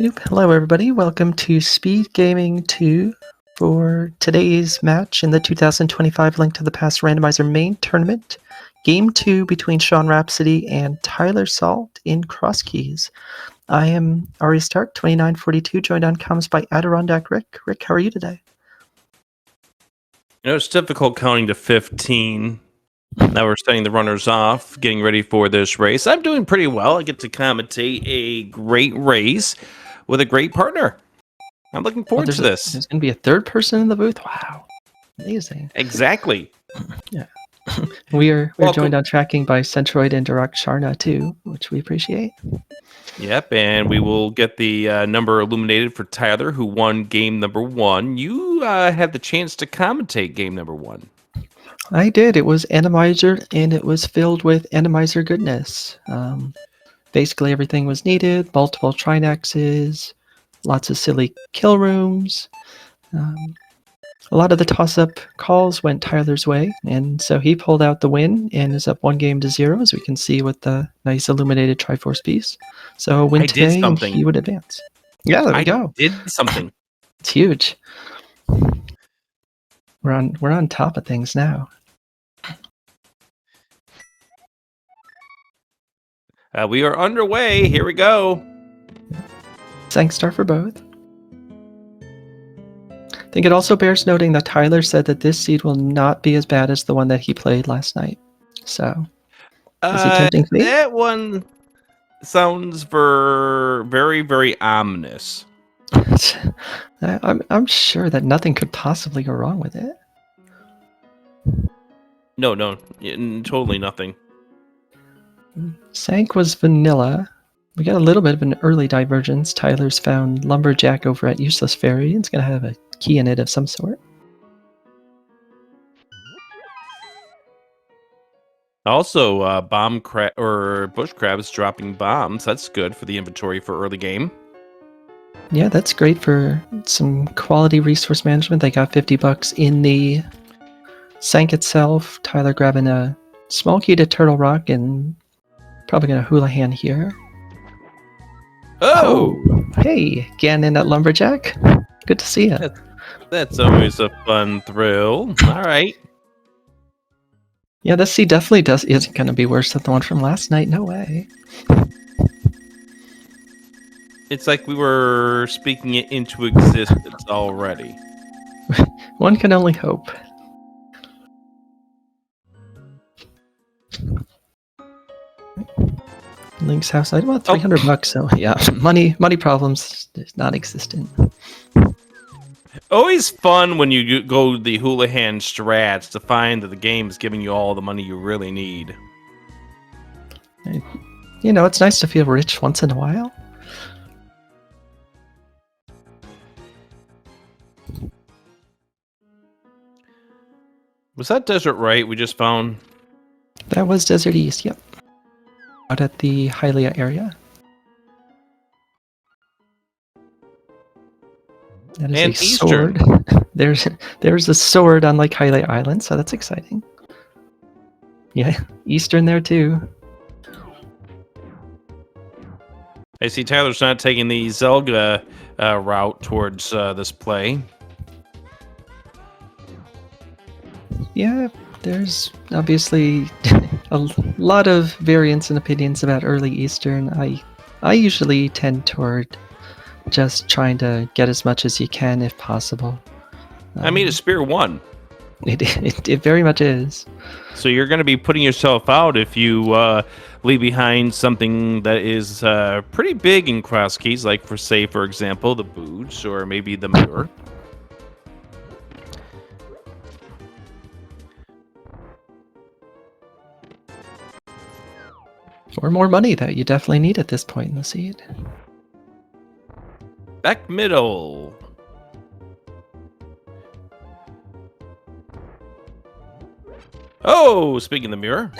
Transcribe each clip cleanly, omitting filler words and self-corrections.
Hello, everybody. Welcome to SpeedGaming 2 for today's match in the 2025 Link to the Past Randomizer main tournament. Game 2 between SeanRhapsody and Tylersalt in Cross Keys. I am Ari Stark, 2942, joined on comms by Adirondack Rick. Rick, how are you today? It's difficult counting to 15. Now we're setting the runners off, getting ready for this race. I'm doing pretty well. I get to commentate a great race with a great partner. I'm looking forward to this. There's going to be a third person in the booth? Wow. Amazing. Exactly. Yeah. We're joined on tracking by Centroid and Direct Sharna too, which we appreciate. Yep, and we will get the number illuminated for Tyler, who won game number 1. You had the chance to commentate game number 1. I did. It was Animizer, and it was filled with Animizer goodness. Basically, everything was needed. Multiple Trinaxes, lots of silly kill rooms. A lot of the toss-up calls went Tyler's way, and so he pulled out the win and is up 1-0, as we can see with the nice illuminated Triforce piece. So win today, and he would advance. Yeah, there we go. I did something. It's huge. We're on top of things now. We are underway. Here we go. Thanks, Star, for both. I think it also bears noting that Tyler said that this seed will not be as bad as the one that he played last night. So, is he tempting fate? That one sounds very, very ominous. I'm sure that nothing could possibly go wrong with it. No, totally nothing. Sank was vanilla. We got a little bit of an early divergence. Tyler's found Lumberjack over at Useless Fairy. It's going to have a key in it of some sort. Also, bomb crab or bush crab is dropping bombs. That's good for the inventory for early game. Yeah, that's great for some quality resource management. They got $50 in the Sank itself. Tyler grabbing a small key to Turtle Rock and probably gonna hula hand here. Oh! Hey, again in that Lumberjack. Good to see you. That's always a fun thrill. All right. Yeah, this seed definitely isn't gonna be worse than the one from last night. No way. It's like we were speaking it into existence already. One can only hope. Link's house item, about $300. So yeah, money problems is non-existent. Always fun when you go the Houlihan strats to find that the game is giving you all the money you really need. You know, it's nice to feel rich once in a while. Was that Desert Right we just found? That was Desert East, yep. Out at the Hylia area. That is a sword. There's a sword on like Hylia Island, so that's exciting. Yeah, Eastern there too. I see Tyler's not taking the Zelga route towards this play. Yeah, there's obviously a lot of variance and opinions about early Eastern. I usually tend toward just trying to get as much as you can if possible. I mean, it's Spear 1. It very much is. So you're going to be putting yourself out if you leave behind something that is pretty big in cross keys, like for example, the boots or maybe the mirror. Or more money that you definitely need at this point in the seed. Back middle. Oh, speaking of the mirror.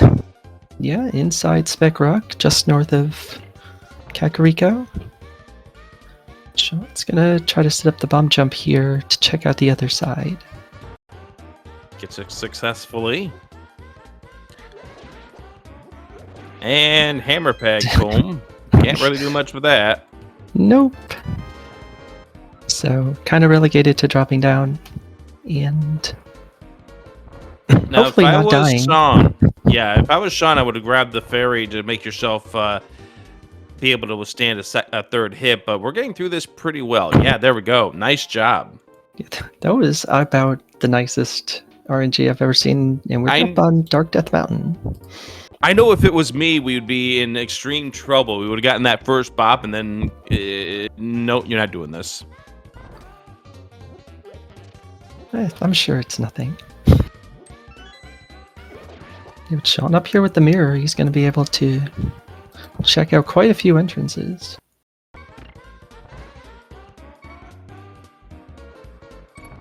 Yeah, inside Spec Rock, just north of Kakariko. So it's gonna try to set up the bomb jump here to check out the other side. Gets it successfully. And hammer peg boom. Can't really do much with that. Nope. So kind of relegated to dropping down and Now, hopefully if I not was dying. Sean, yeah, if I was Sean, I would have grabbed the fairy to make yourself be able to withstand a third hit. But we're getting through this pretty well. Yeah, there we go. Nice job. That was about the nicest RNG I've ever seen, and we're up on Dark Death Mountain. I know if it was me, we would be in extreme trouble. We would have gotten that first bop, and then no, you're not doing this. I'm sure it's nothing. With Sean up here with the mirror, he's going to be able to check out quite a few entrances.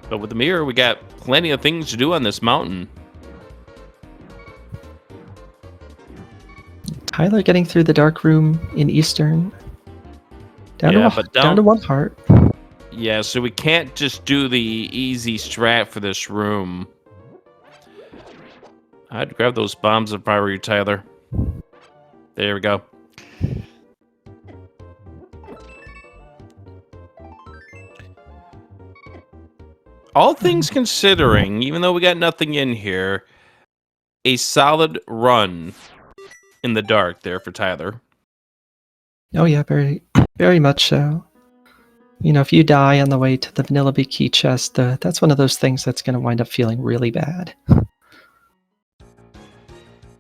But with the mirror, we got plenty of things to do on this mountain. Tyler getting through the dark room in Eastern. Down to 1 heart. Yeah, so we can't just do the easy strat for this room. I'd grab those bombs if I were you, Tyler. There we go. All things considering, even though we got nothing in here, a solid run in the dark there for Tyler. Oh yeah, very, very much so. You know, if you die on the way to the Vanilla Bee Key chest, that's one of those things that's going to wind up feeling really bad.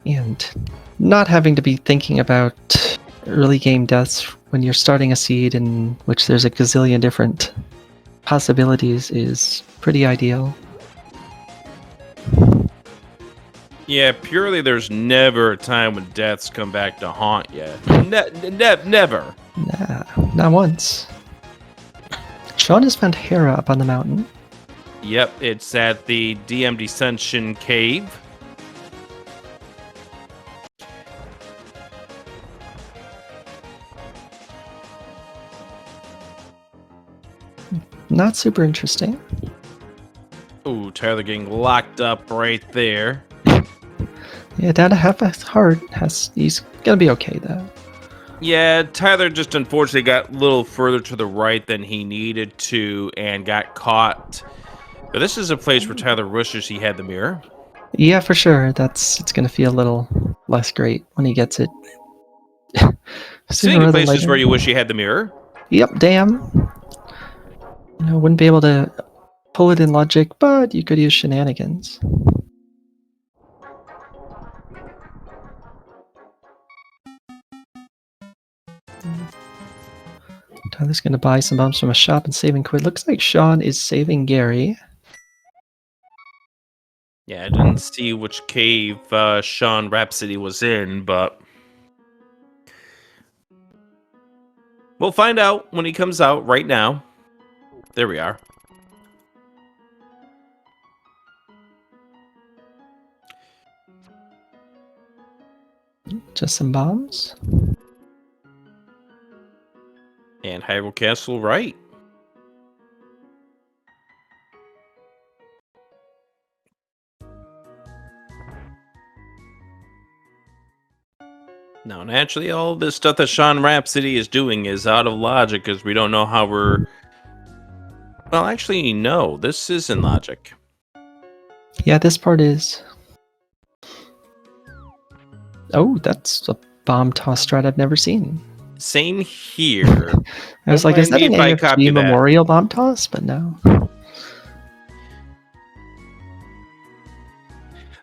And not having to be thinking about early game deaths when you're starting a seed in which there's a gazillion different possibilities is pretty ideal. Yeah, purely there's never a time when deaths come back to haunt you. Never. Nah, not once. Sean has found Hera up on the mountain. Yep, it's at the DM Descension Cave. Not super interesting. Ooh, Tyler getting locked up right there. Yeah, down to half a heart. He's gonna be okay though. Yeah, Tyler just unfortunately got a little further to the right than he needed to and got caught. But this is a place where Tyler wishes he had the mirror. Yeah, for sure. It's gonna feel a little less great when he gets it. Speaking of places where you wish you had the mirror. Yep, damn. You know, wouldn't be able to pull it in logic, but you could use shenanigans. Tyler's gonna buy some bombs from a shop and saving quid. Looks like Sean is saving Gary. Yeah, I didn't see which cave SeanRhapsody was in, but we'll find out when he comes out right now. There we are. Just some bombs. And Hyrule Castle right. Now, naturally, all this stuff that SeanRhapsody is doing is out of logic because we don't know how we're... Well, actually, no. This is in logic. Yeah, this part is. Oh, that's a bomb toss strat I've never seen. Same here. I was like, is that an AFG Memorial bomb toss? But no.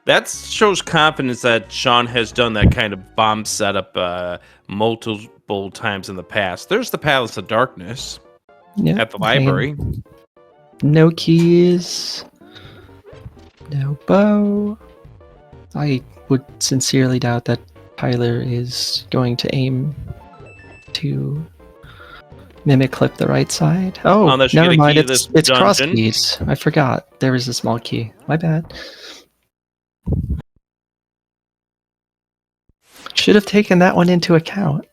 That shows confidence that Sean has done that kind of bomb setup multiple times in the past. There's the Palace of Darkness at the library. No keys. No bow. I would sincerely doubt that Tyler is going to aim to mimic clip the right side. Oh, never mind. It's cross keys. I forgot there was a small key. My bad. Should have taken that one into account.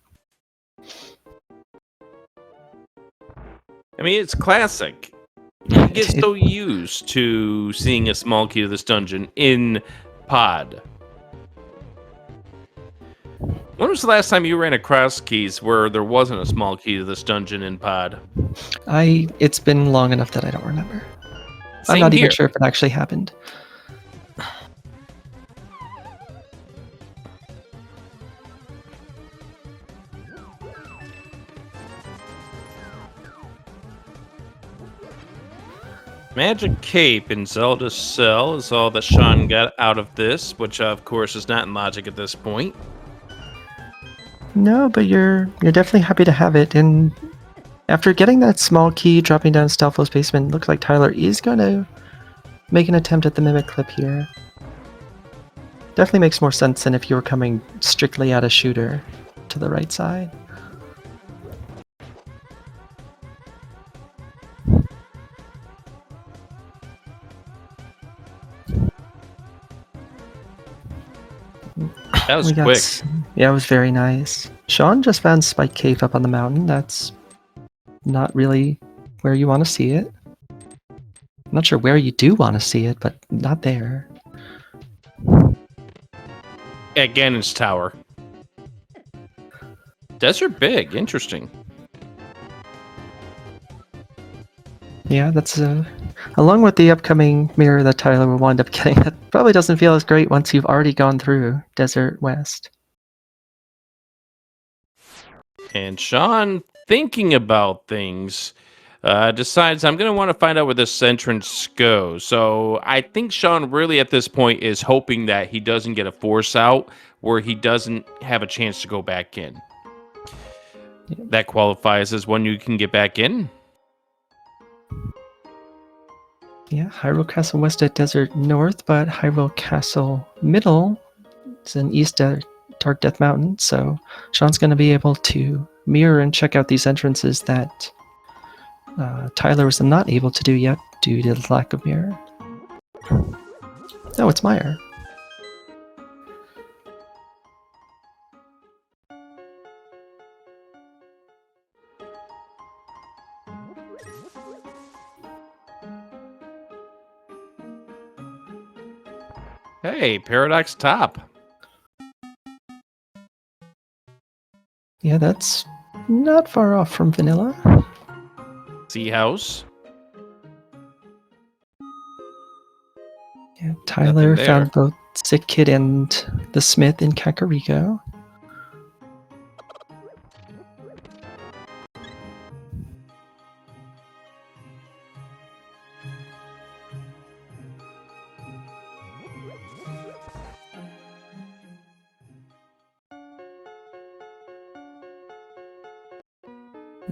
I mean, it's classic. You get so used to seeing a small key to this dungeon in Pod. When was the last time you ran across keys where there wasn't a small key to this dungeon in Pod? It's been long enough that I don't remember. I'm Same not even here. sure if it actually happened. Magic Cape in Zelda's Cell is all that Sean got out of this, which of course is not in logic at this point. No, but you're definitely happy to have it. And after getting that small key, dropping down Stealthful's basement, looks like Tyler is going to make an attempt at the mimic clip here. Definitely makes more sense than if you were coming strictly at a shooter to the right side. That was quick. Yeah, it was very nice. Sean just found Spike Cave up on the mountain. That's not really where you want to see it. I'm not sure where you do want to see it, but not there. At Ganon's Tower. Desert big, interesting. Yeah, that's along with the upcoming mirror that Tyler will wind up getting. That probably doesn't feel as great once you've already gone through Desert West. And Sean, thinking about things, decides I'm going to want to find out where this entrance goes. So I think Sean really at this point is hoping that he doesn't get a force out where he doesn't have a chance to go back in. Yeah. That qualifies as when you can get back in. Yeah, Hyrule Castle West at Desert North, but Hyrule Castle Middle is an east at Dark Death Mountain, so Sean's going to be able to mirror and check out these entrances that Tyler was not able to do yet due to the lack of mirror. Oh, it's Meyer. Hey, Paradox Top. Yeah, that's not far off from Vanilla. Sea House. Yeah, Tyler Nothing there. found both Sick Kid and the Smith in Kakariko.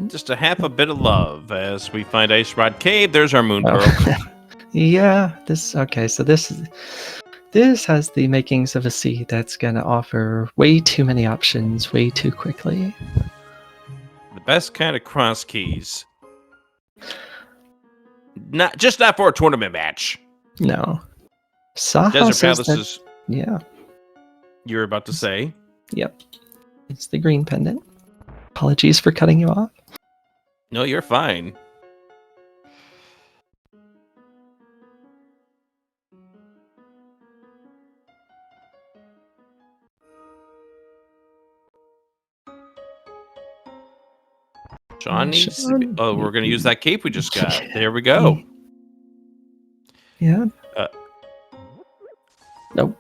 Just a half a bit of love as we find Ice Rod Cave. There's our Moon Pearl. Oh. Yeah, okay, so this has the makings of a seed that's gonna offer way too many options way too quickly. The best kind of cross keys. Not for a tournament match. No. Saha Desert says Palace that, is. yeah, You're about to say. yep. It's the green pendant. Apologies for cutting you off. No, you're fine. Sean needs to be, oh, we're going to use that cape we just got. There we go. Yeah. Nope.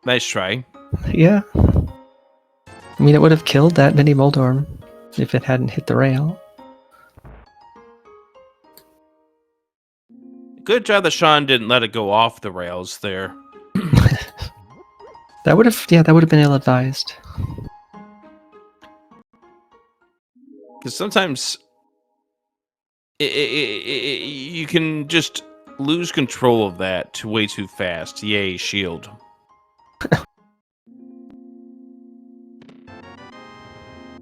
Nice try. Yeah. I mean, it would have killed that mini Moldorm if it hadn't hit the rail. Good job that Sean didn't let it go off the rails there. That would have been ill-advised. Because sometimes you can just lose control of that way too fast. Yay, shield.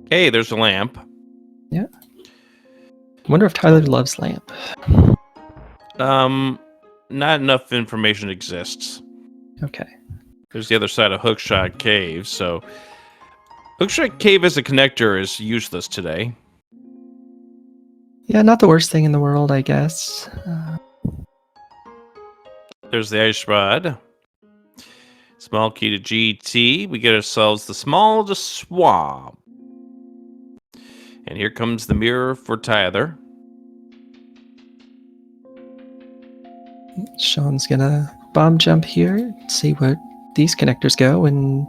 Hey, there's a lamp. Yeah. I wonder if Tyler loves lamp. Not enough information exists. Okay. There's the other side of Hookshot Cave, so Hookshot Cave as a connector is useless today. Yeah, not the worst thing in the world, I guess. There's the ice rod. Small key to GT. We get ourselves the smallest swamp. And here comes the mirror for Tyler. Sean's gonna bomb jump here, see where these connectors go, and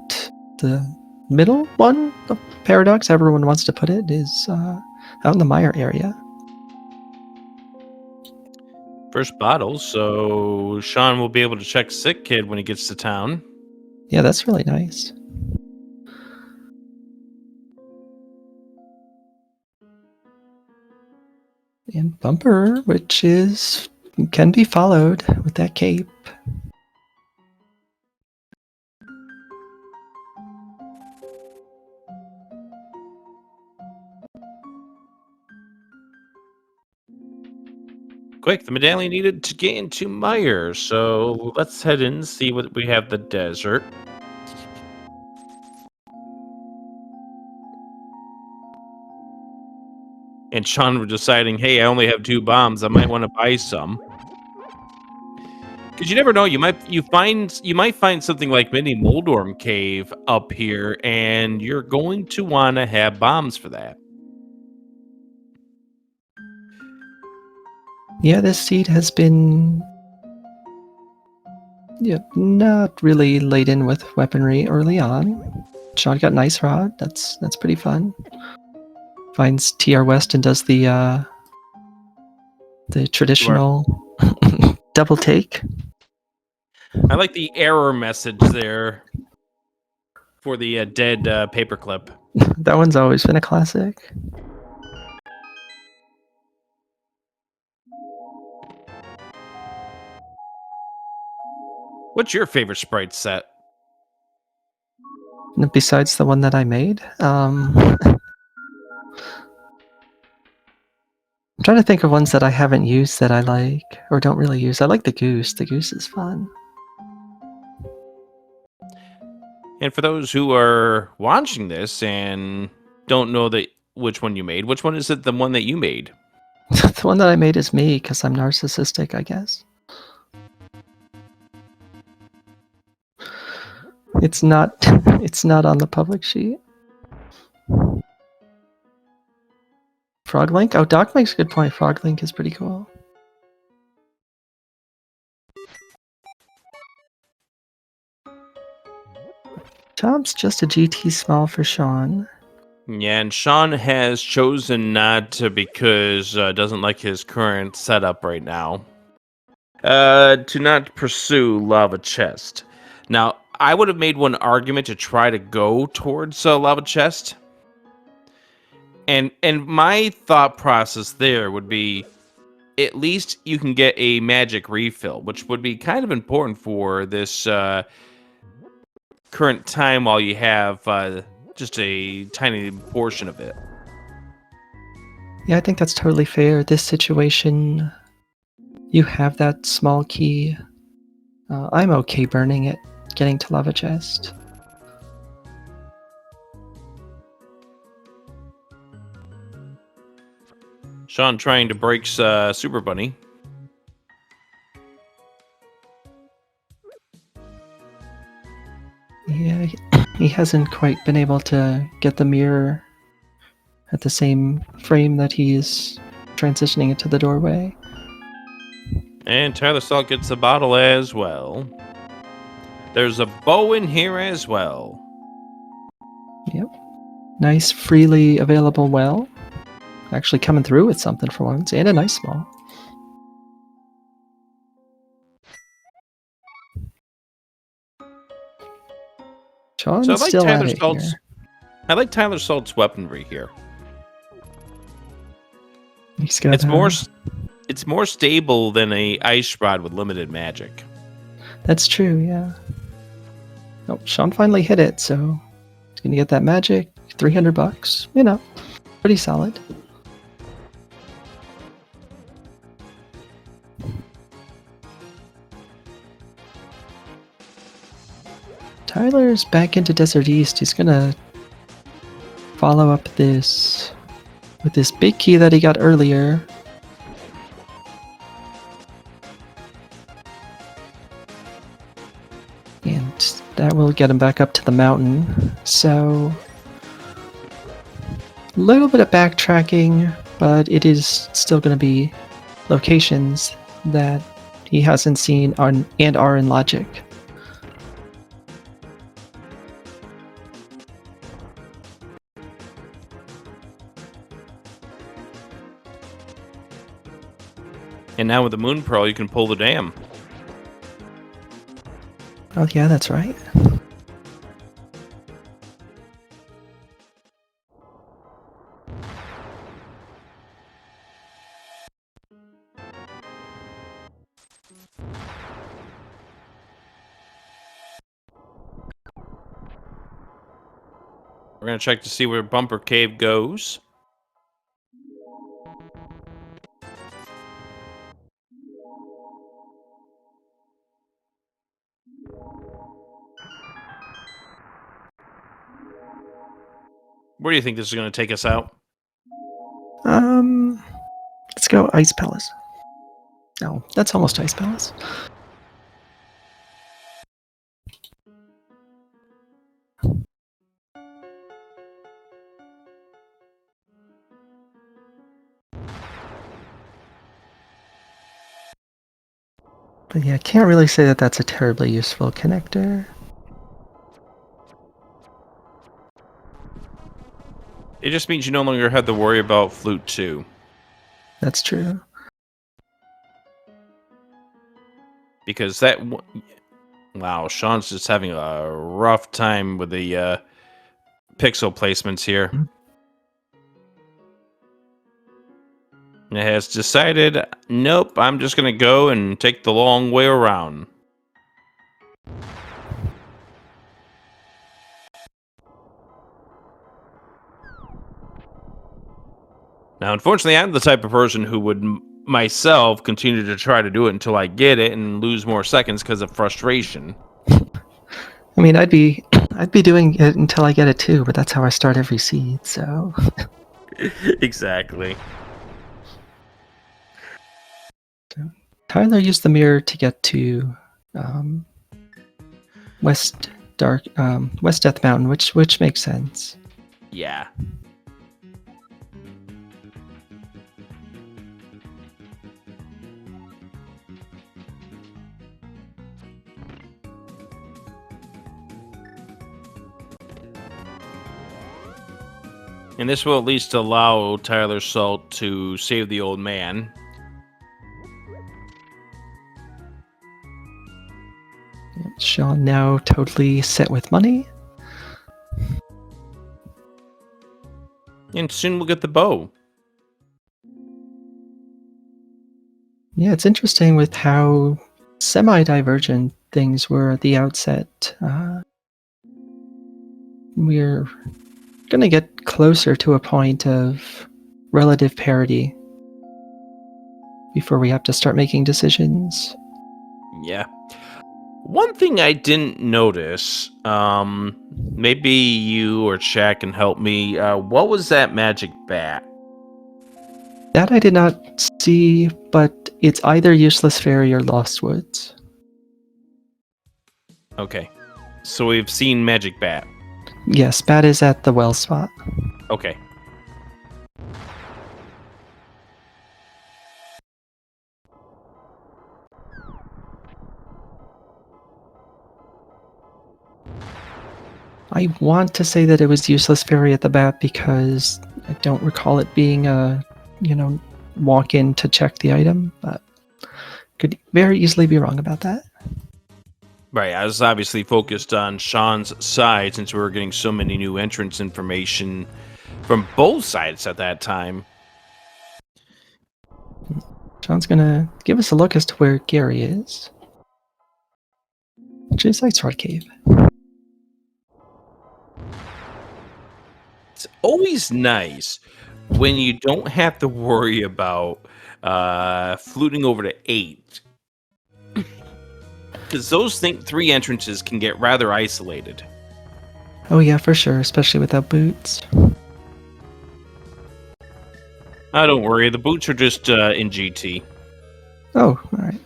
the middle one, the paradox, everyone wants to put it, is out in the mire area. First bottle, so Sean will be able to check Sick Kid when he gets to town. Yeah, that's really nice. And Bumper, which can be followed with that cape. Quick, the medallion needed to get into Mire, so let's head in and see what we have. The desert. And Sean was deciding, hey, I only have 2 bombs. I might want to buy some. Because you never know, you might find something like Mini Moldorm Cave up here, and you're going to want to have bombs for that. Yeah, this seed has been not really laden with weaponry early on. Sean got Nice Rod. That's pretty fun. Finds TR West and does the traditional double take. I like the error message there for the dead paperclip. That one's always been a classic. What's your favorite sprite set? Besides the one that I made, I'm trying to think of ones that I haven't used that I like or don't really use. I like the goose. The goose is fun. And for those who are watching this and don't know which one you made, which one is it? The one that you made? The one that I made is me because I'm narcissistic, I guess. It's not. It's not on the public sheet. Froglink? Oh, Doc makes a good point. Froglink is pretty cool. Top's just a GT small for Sean. Yeah, and Sean has chosen not to because doesn't like his current setup right now. To not pursue Lava Chest. Now, I would have made one argument to try to go towards Lava Chest. And my thought process there would be, at least you can get a magic refill, which would be kind of important for this current time while you have just a tiny portion of it. Yeah, I think that's totally fair. This situation, you have that small key. I'm okay burning it, getting to Lava Chest. Sean trying to break Super Bunny. Yeah, he hasn't quite been able to get the mirror at the same frame that he's transitioning into the doorway. And Tylersalt gets a bottle as well. There's a bow in here as well. Yep. Nice, freely available well. Actually coming through with something for once, and a nice small. Sean's So I like still at it here. I like Tylersalt's weaponry here. He's got, it's more stable than a ice rod with limited magic. That's true, yeah. Oh, Sean finally hit it, so he's gonna get that magic. $300, you know, pretty solid. Tyler's back into Desert East. He's gonna follow up this with this big key that he got earlier. And That will get him back up to the mountain. So, a little bit of backtracking, but it is still going to be locations that he hasn't seen and are in logic. And now with the Moon Pearl, you can pull the dam. Oh yeah, that's right. We're going to check to see where Bumper Cave goes. Where do you think this is going to take us out? Let's go Ice Palace. No, that's almost Ice Palace. But yeah, I can't really say that that's a terribly useful connector. It just means you no longer have to worry about Flute 2. That's true. Because that... Wow, Sean's just having a rough time with the pixel placements here. And it has decided, nope, I'm just going to go and take the long way around. Now, unfortunately, I'm the type of person who would myself continue to try to do it until I get it and lose more seconds because of frustration. I mean, I'd be doing it until I get it too, but that's how I start every seed, so... Exactly. So, Tyler used the mirror to get to West Death Mountain, which makes sense. Yeah. And this will at least allow Tylersalt to save the old man. Sean now totally set with money. And soon we'll get the bow. Yeah, it's interesting with how semi-divergent things were at the outset. We're going to get closer to a point of relative parity before we have to start making decisions. Yeah. One thing I didn't notice, maybe you or Chad can help me. What was that magic bat? That I did not see, but it's either Useless Fairy or Lost Woods. Okay. So we've seen magic bat. Yes, Bat is at the well spot. Okay. I want to say that it was Useless Fairy at the bat because I don't recall it being a, walk in to check the item, but could very easily be wrong about that. Right, I was obviously focused on Sean's side since we were getting so many new entrance information from both sides at that time. Sean's gonna give us a look as to where Gary is, which is Ice Rod Cave. It's always nice when you don't have to worry about fluting over to 8. Because those three entrances can get rather isolated. Oh yeah, for sure, especially without boots. Don't worry, the boots are just in GT. Oh, alright.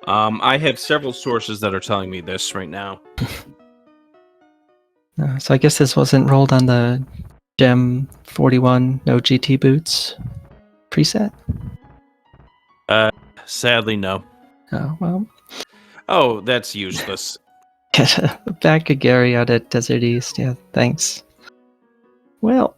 I have several sources that are telling me this right now. So I guess this wasn't rolled on the Gem 41 no GT boots preset? Sadly, no. Oh, well. Oh, that's useless. Get a back of Gary out at Desert East. Yeah, thanks. Well.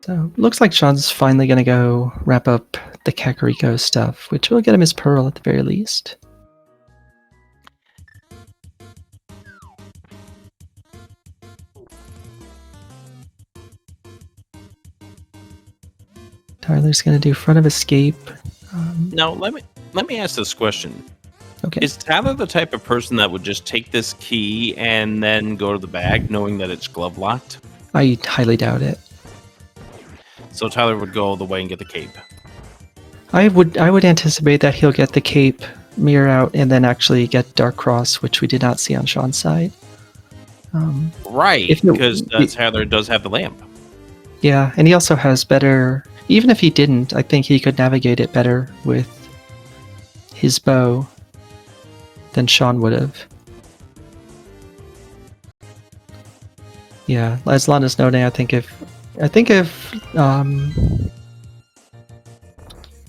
So, looks like Sean's finally gonna go wrap up the Kakariko stuff, which will get him his pearl at the very least. Tyler's gonna do front of escape. Now, let me ask this question. Okay. Is Tyler the type of person that would just take this key and then go to the bag knowing that it's glove locked? I highly doubt it. So Tyler would go all the way and get the cape. I would anticipate that he'll get the cape, mirror out, and then actually get Dark Cross, which we did not see on Sean's side. Right, because Tyler does have the lamp. Yeah, and he also has better... Even if he didn't, I think he could navigate it better with his bow than Sean would have. Yeah, as Lana's noting, I think if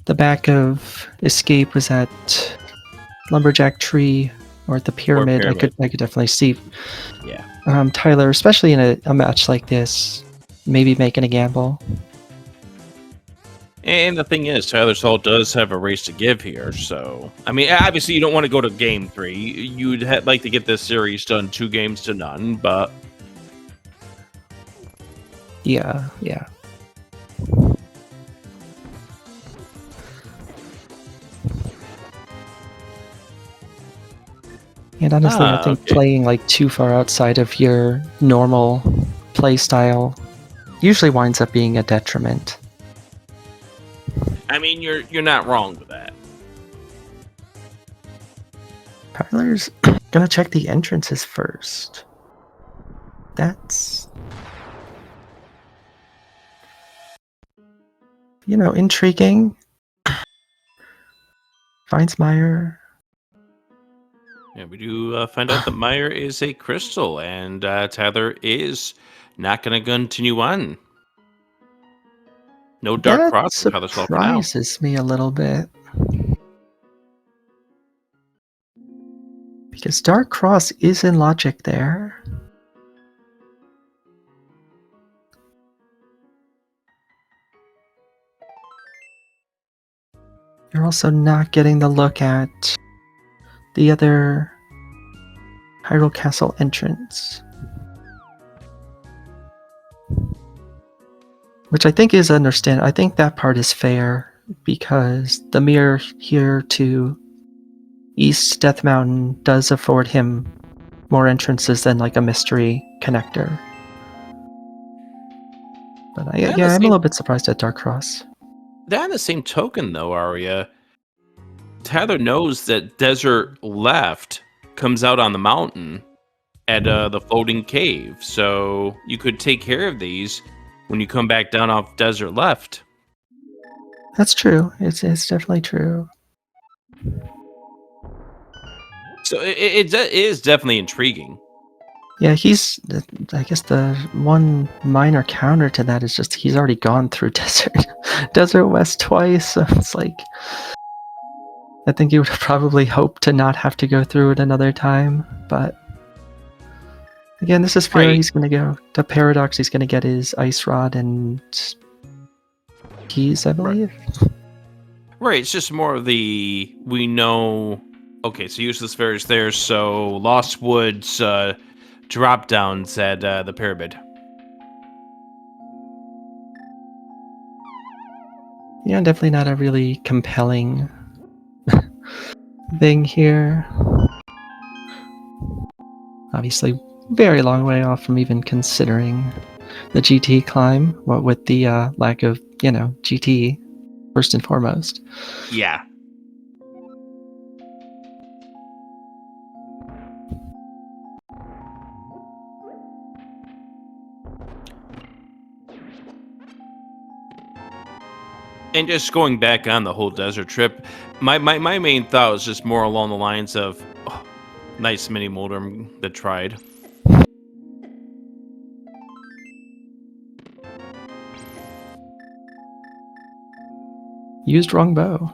the back of Escape was at Lumberjack Tree or at the pyramid, I could definitely see Tyler, especially in a match like this, maybe making a gamble. And the thing is, Tylersalt does have a race to give here, so... I mean, obviously you don't want to go to Game 3. You'd like to get this series done 2 games to none, but... Yeah. And honestly, I think playing like too far outside of your normal play style usually winds up being a detriment. I mean, you're not wrong with that. Tyler's gonna check the entrances first. That's... intriguing. Finds Meyer. Yeah, we do find out that Meyer is a crystal, and Tyler is not going to continue on. No Dark Cross for Tylersalt for now. That surprises me a little bit. Because Dark Cross is in logic there. You're also not getting the look at the other Hyrule Castle entrance. Which I think is I think that part is fair, because the mirror here to East Death Mountain does afford him more entrances than like a mystery connector. But I'm a little bit surprised at Dark Cross. That on the same token, though, Arya, Tyler knows that Desert Left comes out on the mountain at the floating cave, so you could take care of these when you come back down off Desert Left. That's true. It's definitely true. So it is definitely intriguing. Yeah, I guess the one minor counter to that is just he's already gone through Desert West twice, so it's like... I think you would probably hope to not have to go through it another time, but... Again, this is fair. Right. He's going to go to Paradox, he's going to get his Ice Rod and keys, I believe. Right, it's just more of the... We know... Okay, so useless fairies there, so Lost Woods drop downs at the pyramid. Yeah, definitely not a really compelling thing here. Obviously, very long way off from even considering the GT climb, what with the lack of, GT first and foremost. Yeah. And just going back on the whole desert trip, my main thought was just more along the lines of, oh, nice mini moldrum that tried. Used wrong bow.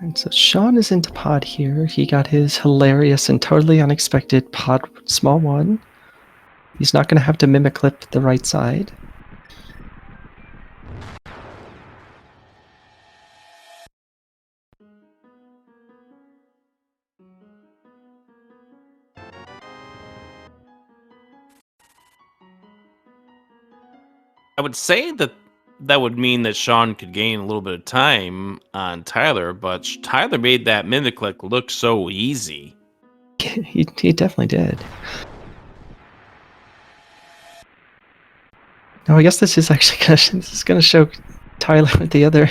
Alright, so Sean is into pod here. He got his hilarious and totally unexpected pod small one. He's not going to have to mimic clip the right side. I would say that would mean that Sean could gain a little bit of time on Tyler, but Tyler made that mimic click look so easy. He definitely did. No, I guess this is actually gonna show Tyler with the other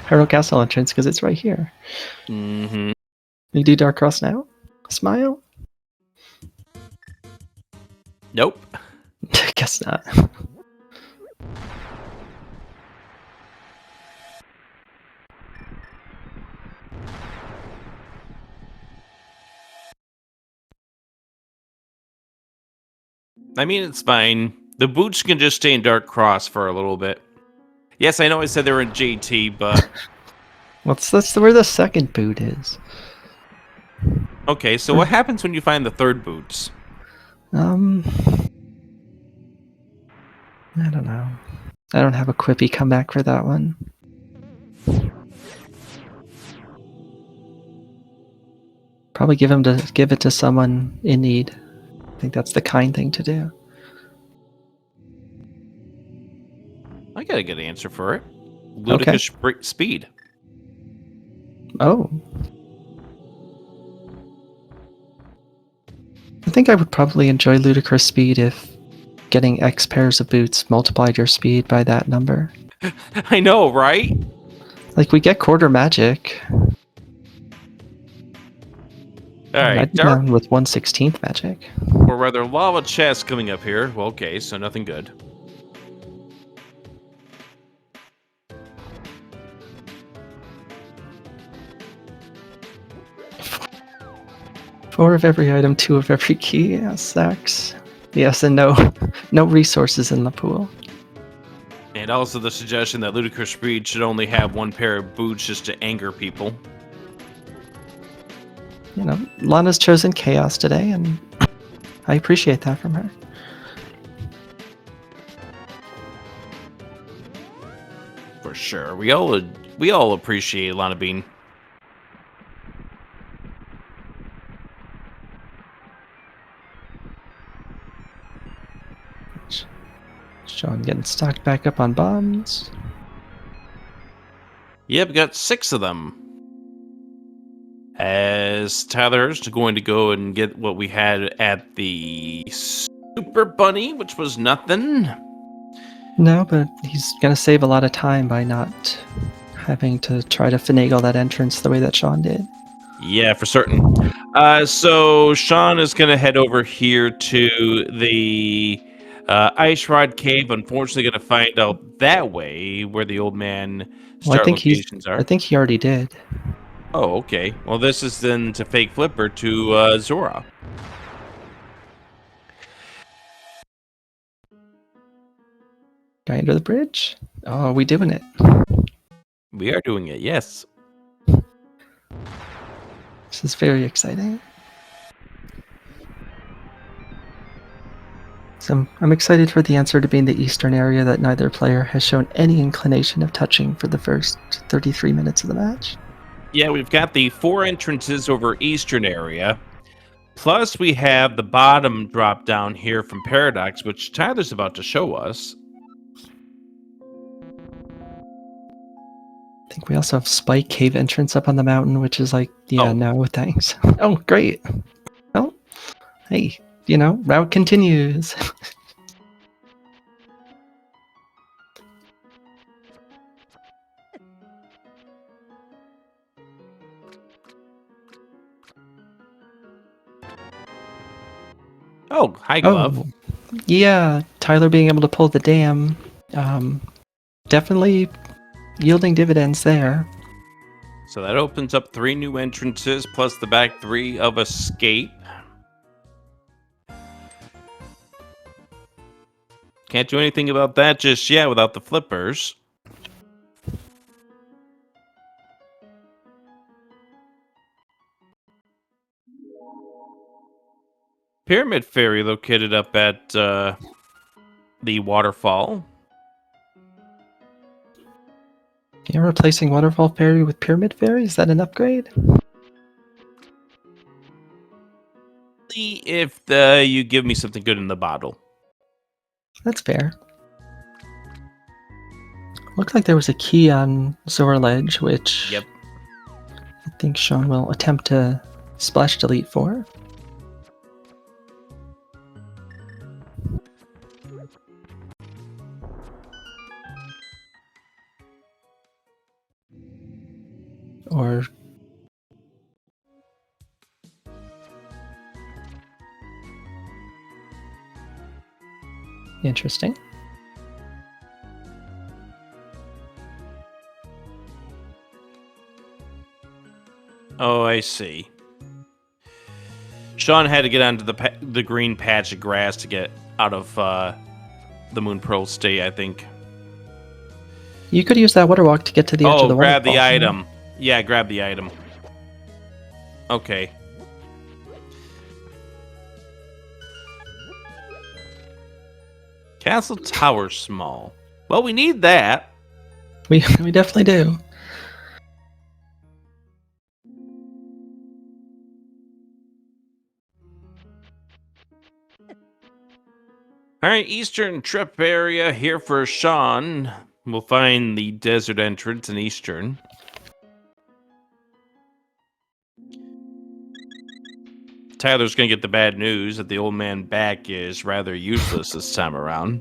Herald Castle entrance because it's right here. Mm-hmm. You do Dark Cross now? Smile? Nope. Guess not. I mean, it's fine. The boots can just stay in Dark Cross for a little bit. Yes, I know I said they were in JT, but... That's where the second boot is. Okay, so what happens when you find the third boots? I don't know. I don't have a quippy comeback for that one. Probably give it to someone in need. I think that's the kind thing to do. I got a good answer for it. Ludicrous speed. Oh. I think I would probably enjoy Ludicrous Speed if getting X pairs of boots multiplied your speed by that number. I know, right? Like, we get quarter magic. Alright, I'd be down with 1/16 magic. Or rather, lava chest coming up here. Well, okay, so nothing good. Four of every item, two of every key. Yeah, sucks. Yes, and no resources in the pool. And also the suggestion that Ludicrous Speed should only have one pair of boots just to anger people. You know, Lana's chosen chaos today, and I appreciate that from her. For sure. We all appreciate Lana Bean. Sean getting stocked back up on bombs. Yep, got 6 of them. As Tyler's going to go and get what we had at the Super Bunny, which was nothing. No, but he's gonna save a lot of time by not having to try to finagle that entrance the way that Sean did. Yeah, for certain. So Sean is going to head over here to the Ice Rod Cave. Unfortunately, going to find out that way where the old man start locations are. I think he already did. Oh, okay. Well, this is then to fake flipper to Zora. Guy under the bridge? Oh, are we doing it? We are doing it, yes. This is very exciting. So I'm excited for the answer to be in the eastern area that neither player has shown any inclination of touching for the first 33 minutes of the match. Yeah, we've got the 4 entrances over eastern area. Plus, we have the bottom drop down here from Paradox, which Tyler's about to show us. I think we also have Spike Cave entrance up on the mountain, which is like, yeah, no, thanks. Oh, great. Well, hey, you know, route continues. Oh, hi, Glove. Oh, yeah. Tyler being able to pull the dam, definitely yielding dividends there. So that opens up 3 new entrances plus the back 3 of escape. Can't do anything about that just yet without the flippers. Pyramid Ferry located up at the waterfall. Yeah, replacing Waterfall Ferry with Pyramid Ferry, is that an upgrade? If you give me something good in the bottle. That's fair. Looked like there was a key on Zora Ledge, which Yep. I think Sean will attempt to splash delete for. Or interesting. Oh, I see. Sean had to get onto the green patch of grass to get out of the Moon Pearl state, I think. You could use that water walk to get to the edge of the grab the waterfall. item. Yeah, grab the item. Okay. Castle Tower small. Well, we need that. We definitely do. All right, Eastern Trip area here for Sean. We'll find the desert entrance in Eastern. Tyler's going to get the bad news that the old man back is rather useless this time around.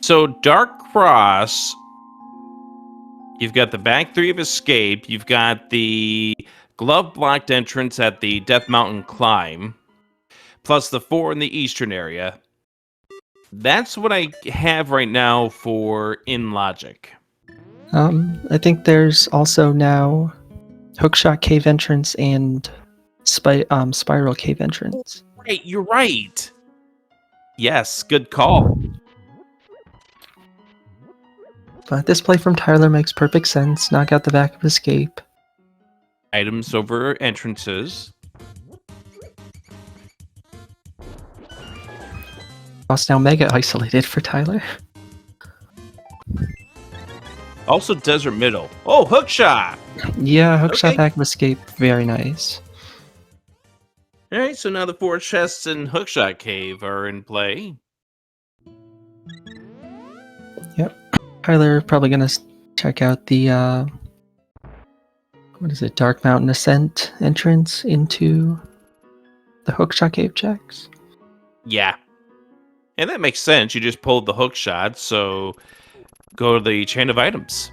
So, Dark Cross, you've got the back 3 of Escape, you've got the glove-blocked entrance at the Death Mountain Climb, plus the 4 in the Eastern area. That's what I have right now for In Logic. I think there's also now Hookshot Cave entrance and Spiral Cave entrance. Right, you're right. Yes, good call. But this play from Tyler makes perfect sense. Knock out the back of Escape. Items over entrances. Boss now mega isolated for Tyler. Also Desert Middle. Oh, Hookshot! Yeah, Hookshot Okay. back of Escape, very nice. Alright, so now the 4 chests in Hookshot Cave are in play. Yep. Tyler probably gonna check out the what is it, Dark Mountain Ascent entrance into the Hookshot Cave checks. Yeah. And that makes sense. You just pulled the Hookshot, so go to the chain of items.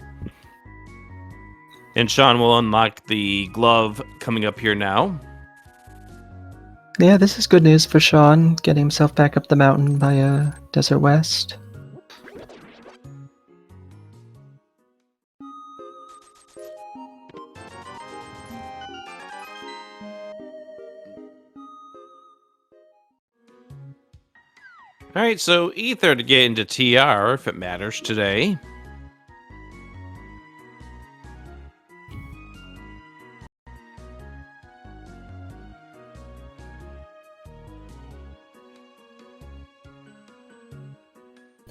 And Sean will unlock the glove coming up here now. Yeah, this is good news for Sean, getting himself back up the mountain via Desert West. Alright, so Ether to get into TR, if it matters today.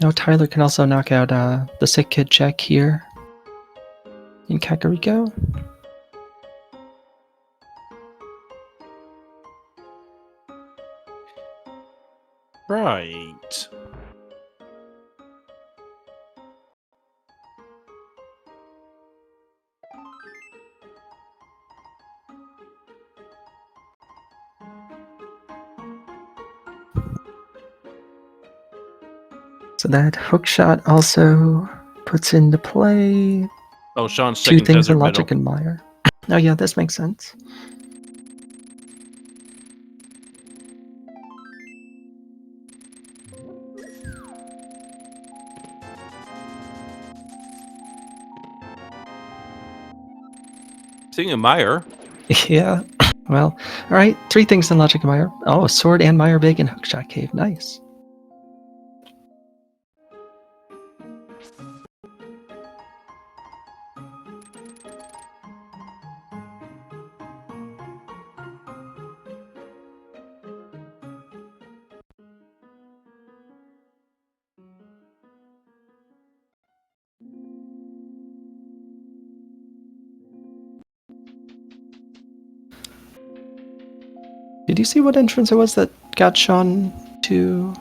Now Tyler can also knock out the Sick Kid check here in Kakariko. Right. So that hookshot also puts into play Oh, Sean's Two taking things Desert in Middle. logic and Meyer. Oh yeah, this makes sense. Seeing a Meyer. Yeah. Well, all right. 3 things in logic and Meyer. Oh, sword and Meyer big and hookshot cave. Nice. Did you see what entrance it was that got Sean to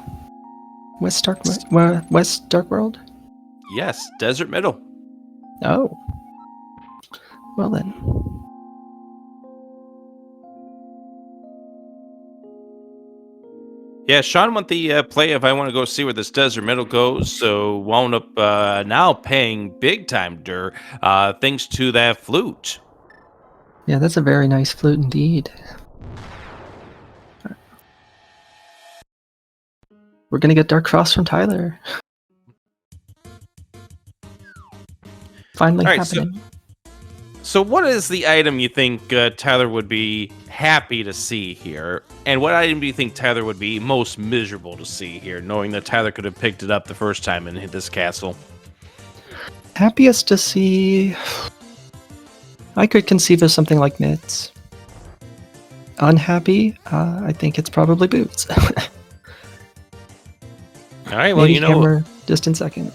West Dark World? Yes, Desert Middle. Oh. Well then. Yeah, Sean went the play if I want to go see where this Desert Middle goes, so wound up now paying big time dirt thanks to that flute. Yeah, that's a very nice flute indeed. We're gonna get Dark Frost from Tyler. Finally All right, happening. So what is the item you think Tyler would be happy to see here? And what item do you think Tyler would be most miserable to see here, knowing that Tyler could have picked it up the first time and hit this castle? Happiest to see. I could conceive of something like mitts. Unhappy, I think it's probably boots. All right, well, Maybe you know, hammer, distant second.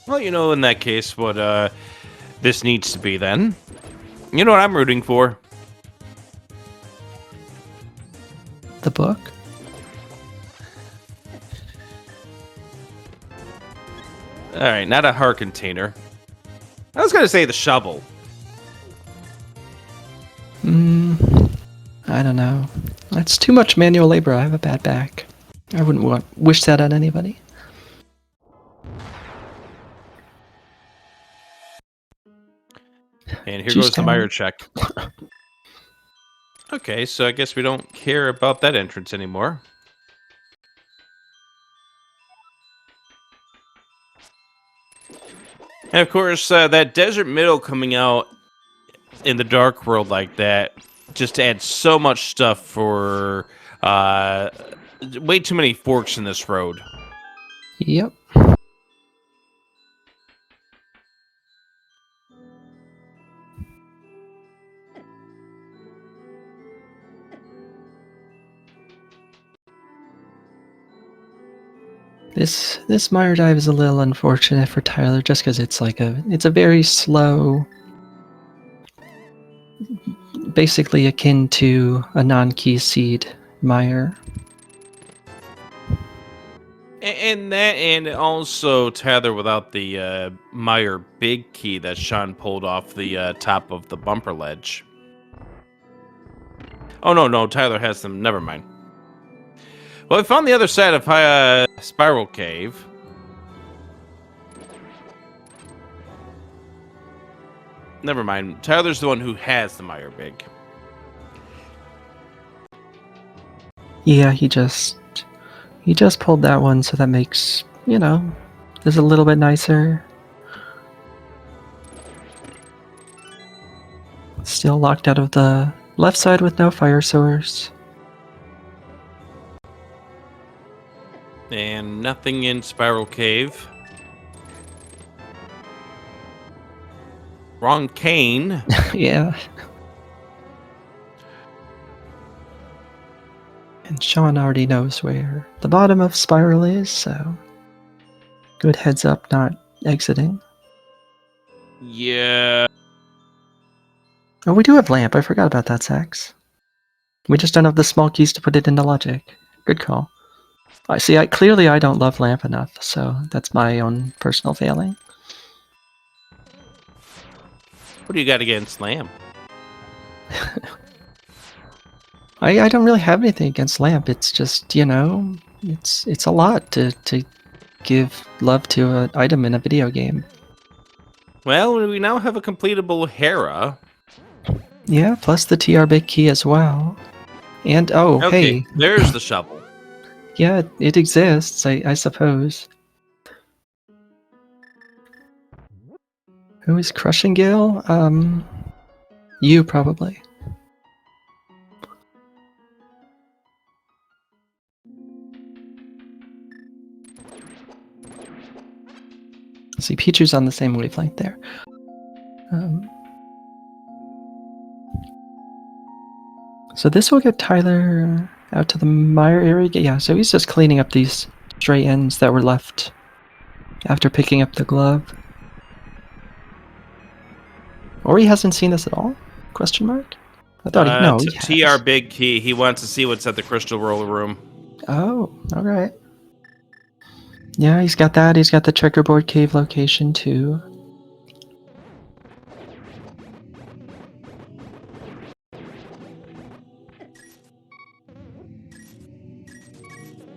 well, you know, in that case, what this needs to be then. You know what I'm rooting for? The book? All right, not a heart container. I was gonna say the shovel. I don't know. That's too much manual labor. I have a bad back. I wouldn't wish that on anybody. And here Juice goes the Town. Meyer check. Okay, so I guess we don't care about that entrance anymore. And of course, that Desert Middle coming out in the Dark World like that just adds so much stuff for way too many forks in this road. Yep. This Mire dive is a little unfortunate for Tyler just because it's a very slow, basically akin to a non-key seed Mire. And also Tyler without the Meyer big key that Sean pulled off the top of the bumper ledge. Oh no, Tyler has them. Never mind. Well, we found the other side of Spiral Cave. Never mind. Tyler's the one who has the Meyer big. Yeah, he just pulled that one, so that makes, this a little bit nicer. Still locked out of the left side with no fire source. And nothing in Spiral Cave. Wrong cane. Yeah. And Sean already knows where the bottom of Spiral is, so good heads up not exiting. Yeah. Oh, we do have lamp. I forgot about that, Sax. We just don't have the small keys to put it into logic. Good call. I see. Clearly I don't love lamp enough, so that's my own personal failing. What do you got against Lamb? I don't really have anything against lamp. It's just, it's a lot to give love to an item in a video game. Well, we now have a completable Hera. Yeah, plus the TR big key as well. And oh, Okay, hey, there's the shovel. yeah, it exists, I suppose. Who is crushing Gil? You probably. See, Pichu's on the same wavelength there. So this will get Tyler out to the mire area. Yeah, so he's just cleaning up these stray ends that were left after picking up the glove. Or he hasn't seen this at all? Question mark? I thought he... No, he TR has. big key. He wants to see what's at the crystal roller room. Oh, alright. Yeah, he's got that. He's got the checkerboard cave location, too.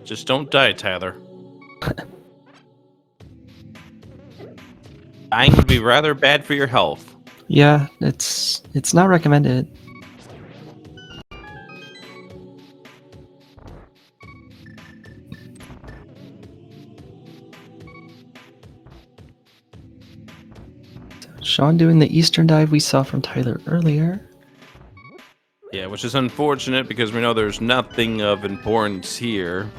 Just don't die, Tyler. Dying would be rather bad for your health. Yeah, it's not recommended. Sean doing the eastern dive we saw from Tyler earlier. Yeah, which is unfortunate because we know there's nothing of importance here.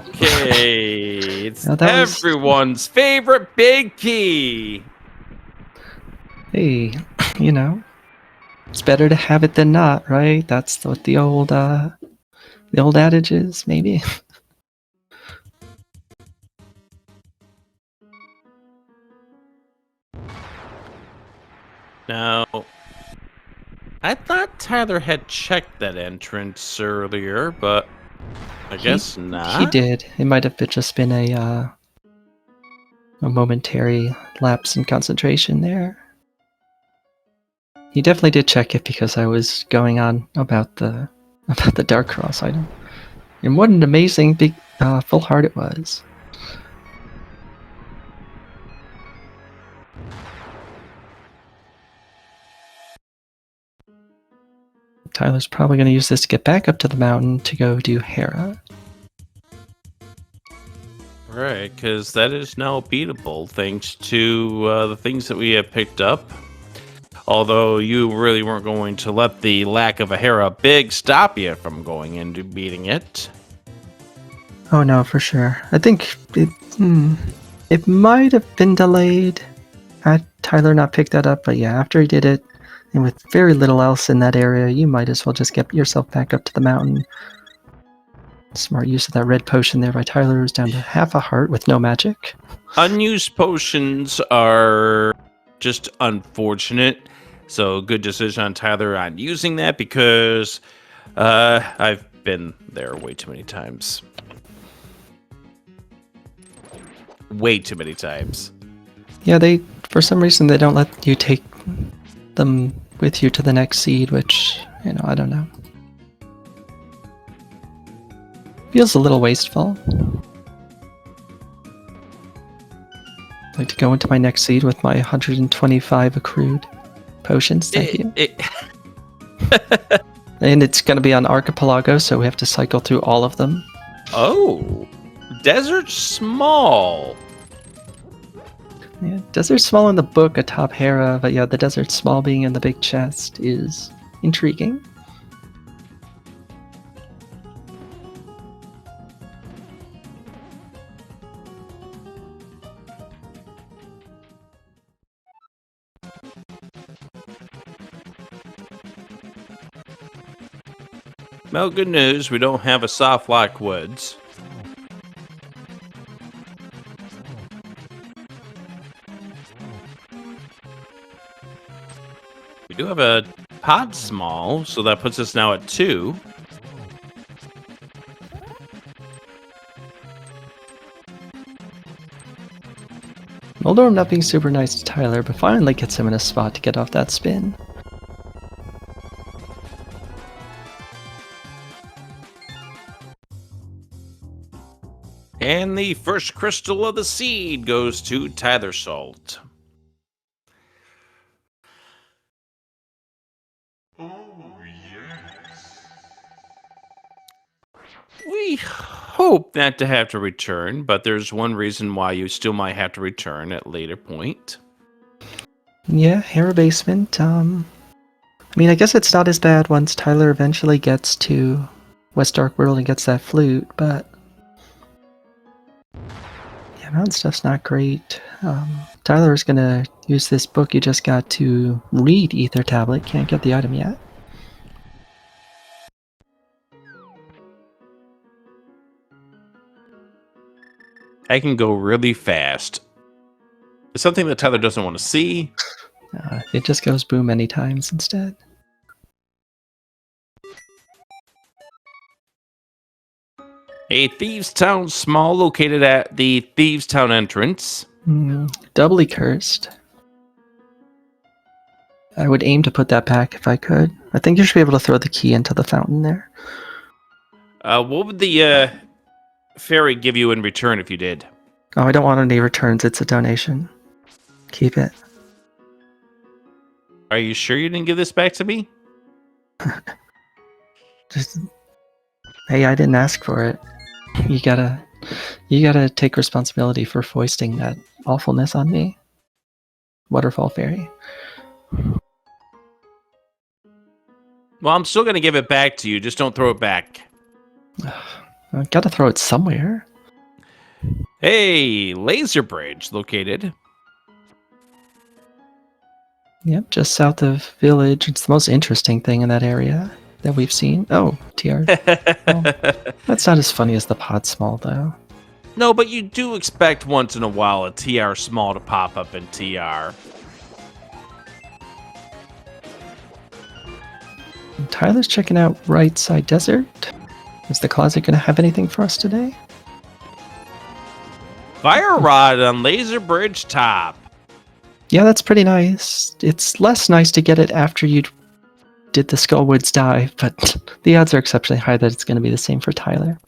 Okay, it's Now that was- everyone's favorite big key. Hey, you know, it's better to have it than not, right? That's what the old adage is, maybe. Now, I thought Tyler had checked that entrance earlier, but I guess not. He did. It might have just been a momentary lapse in concentration there. He definitely did check it because I was going on about the Dark Cross item, and what an amazing big full heart it was. Tyler's probably going to use this to get back up to the mountain to go do Hera. Right, because that is now beatable thanks to the things that we have picked up. Although you really weren't going to let the lack of a Hera big stop you from going into beating it. Oh no, for sure. I think it might have been delayed had Tyler not picked that up, but yeah, after he did it, and with very little else in that area, you might as well just get yourself back up to the mountain. Smart use of that red potion there by Tyler is down to half a heart with no magic. Unused potions are just unfortunate. So good decision on Tyler on using that because I've been there way too many times. Way too many times. Yeah, for some reason they don't let you take them with you to the next seed, which, I don't know. Feels a little wasteful. I'd like to go into my next seed with my 125 accrued potions, thank you. And it's going to be on Archipelago, so we have to cycle through all of them. Oh, Desert Small. Yeah, Desert Small in the book atop Hera, but yeah, the Desert Small being in the big chest is intriguing. Well, good news, we don't have a soft lock woods. We do have a pod small, so that puts us now at 2. Moldorm not being super nice to Tyler, but finally gets him in a spot to get off that spin. And the first crystal of the seed goes to Tylersalt. We hope not to have to return, but there's one reason why you still might have to return at a later point. Yeah, Hera Basement. I mean, I guess it's not as bad once Tyler eventually gets to West Dark World and gets that flute, but yeah, mountain stuff's not great. Tyler is gonna use this book you just got to read Ether Tablet. Can't get the item yet. I can go really fast. It's something that Tyler doesn't want to see. It just goes boom many times instead. A Thieves' Town small located at the Thieves' Town entrance. Doubly cursed. I would aim to put that back if I could. I think you should be able to throw the key into the fountain there. What would the fairy give you in return if you did? Oh, I don't want any returns. It's a donation. Keep it. Are you sure you didn't give this back to me? Just, hey, I didn't ask for it. You gotta take responsibility for foisting that awfulness on me. Waterfall Fairy. Well, I'm still going to give it back to you. Just don't throw it back. I gotta throw it somewhere. Hey, laser bridge located. Yep, just south of Village. It's the most interesting thing in that area that we've seen. Oh, TR. Oh, that's not as funny as the pod small, though. No, but you do expect once in a while a TR small to pop up in TR. And Tyler's checking out Right Side Desert. Is the closet going to have anything for us today? Fire rod on laser bridge top. Yeah, that's pretty nice. It's less nice to get it after you did the Skullwoods dive, but the odds are exceptionally high that it's going to be the same for Tyler.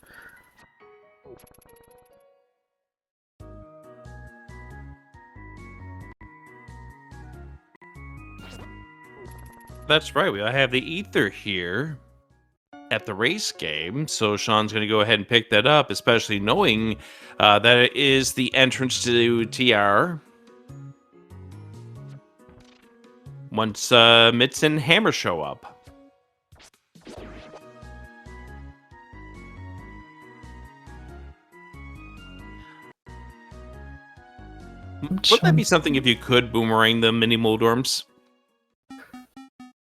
That's right. We have the ether here at the race game, so Sean's going to go ahead and pick that up, especially knowing that it is the entrance to TR. Once Mitz and Hammer show up. Wouldn't that be something if you could boomerang the mini Moldorms?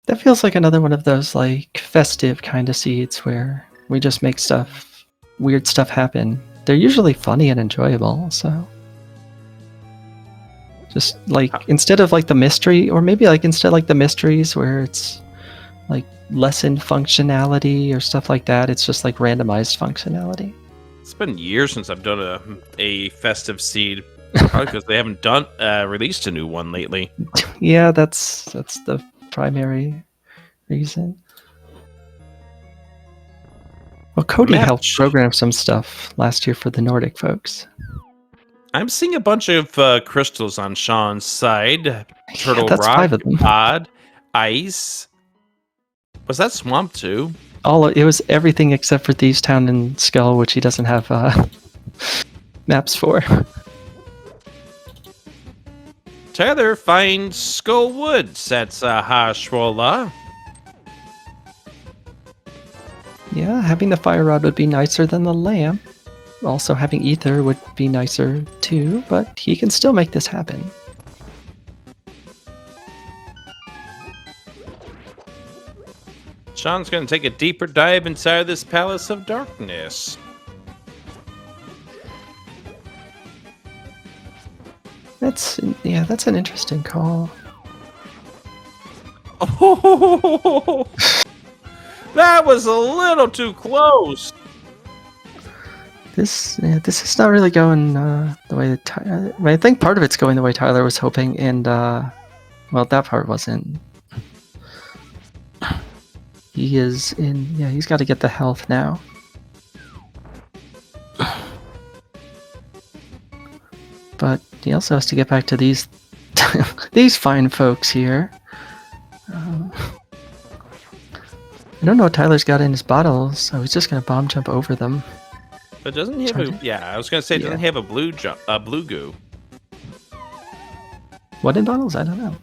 That feels like another one of those like festive kind of seeds where we just make weird stuff happen. They're usually funny and enjoyable, so just like instead of like the mystery, or maybe like instead like the mysteries where it's like lessened functionality or stuff like that, it's just like randomized functionality. It's been years since I've done a festive seed, probably because they haven't released a new one lately. Yeah, that's the primary reason. Well, Cody helped program some stuff last year for the Nordic folks. I'm seeing a bunch of crystals on Sean's side. Turtle that's rock, 5 of them. pod, ice. Was that swamp too? It was everything except for Thieves Town and Skull, which he doesn't have maps for. Tyler finds Skull Woods. That's Hashwola. Yeah, having the fire rod would be nicer than the lamp. Also, having ether would be nicer too, but he can still make this happen. Sean's going to take a deeper dive inside this Palace of Darkness. That's an interesting call. Oh, that was a little too close. This is not really going the way that I think part of it's going the way Tyler was hoping, and well, that part wasn't. He's got to get the health now. But he also has to get back to these these fine folks here. I don't know what Tyler's got in his bottles, so he's just gonna bomb jump over them. But doesn't he have a... Yeah, I was going to say, doesn't he have a blue goo? What in bottles? I don't know.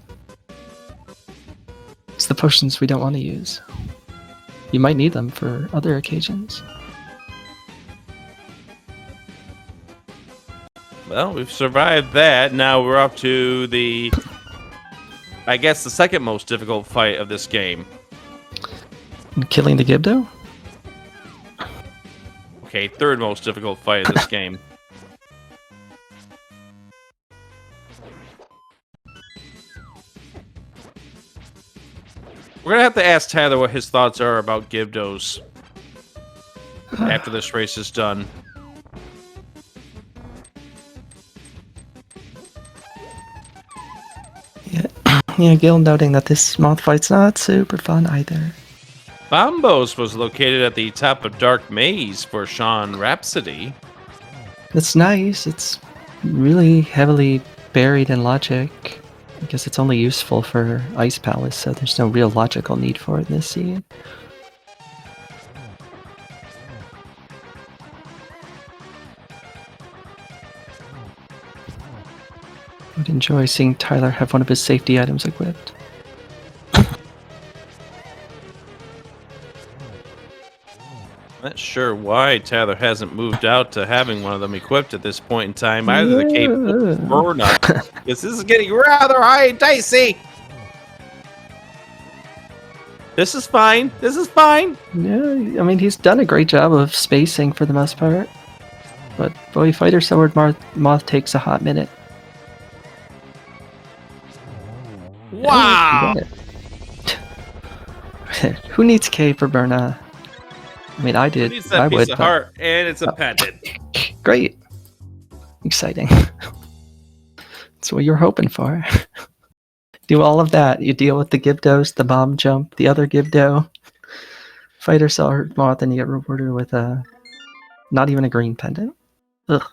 It's the potions we don't want to use. You might need them for other occasions. Well, we've survived that. Now we're up to the... I guess the second most difficult fight of this game. And killing the Gibdo? Okay, third most difficult fight of this game. We're gonna have to ask Tyler what his thoughts are about Gibdos after this race is done. Yeah, Gil noting that this moth fight's not super fun either. Bombos was located at the top of Dark Maze for SeanRhapsody. It's nice. It's really heavily buried in logic. I guess it's only useful for Ice Palace, so there's no real logical need for it in this scene. Would enjoy seeing Tyler have one of his safety items equipped. Not sure why Tyler hasn't moved out to having one of them equipped at this point in time. Either the cape or burn up. Because this is getting rather high and dicey. This is fine. This is fine. Yeah, I mean, he's done a great job of spacing for the most part. But boy, Fighter Sword Moth takes a hot minute. Wow. Who needs K for Burna? I mean, I did. Who needs that I piece would, of but... heart? And it's a pendant. Great. Exciting. That's what you're hoping for. Do all of that. You deal with the Gibdos, the bomb jump, the other Gibdo, Fighter Sword Moth, and you get rewarded with a... not even a green pendant. Ugh.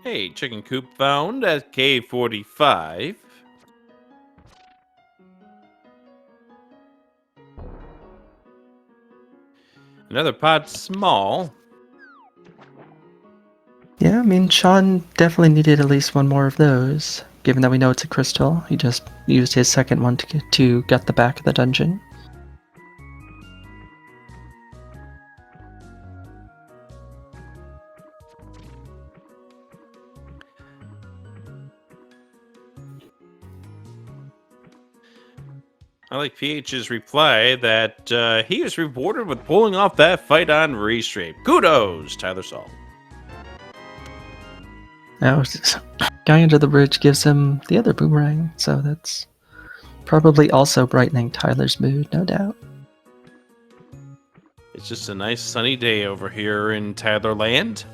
Hey, chicken coop found at K45. Another pot small. Yeah, I mean, Sean definitely needed at least one more of those. Given that we know it's a crystal, he just used his second one to get the back of the dungeon. I like PH's reply that he is rewarded with pulling off that fight on Restream. Kudos, Tylersalt. Now, guy under the bridge gives him the other boomerang, so that's probably also brightening Tyler's mood, no doubt. It's just a nice sunny day over here in Tylerland.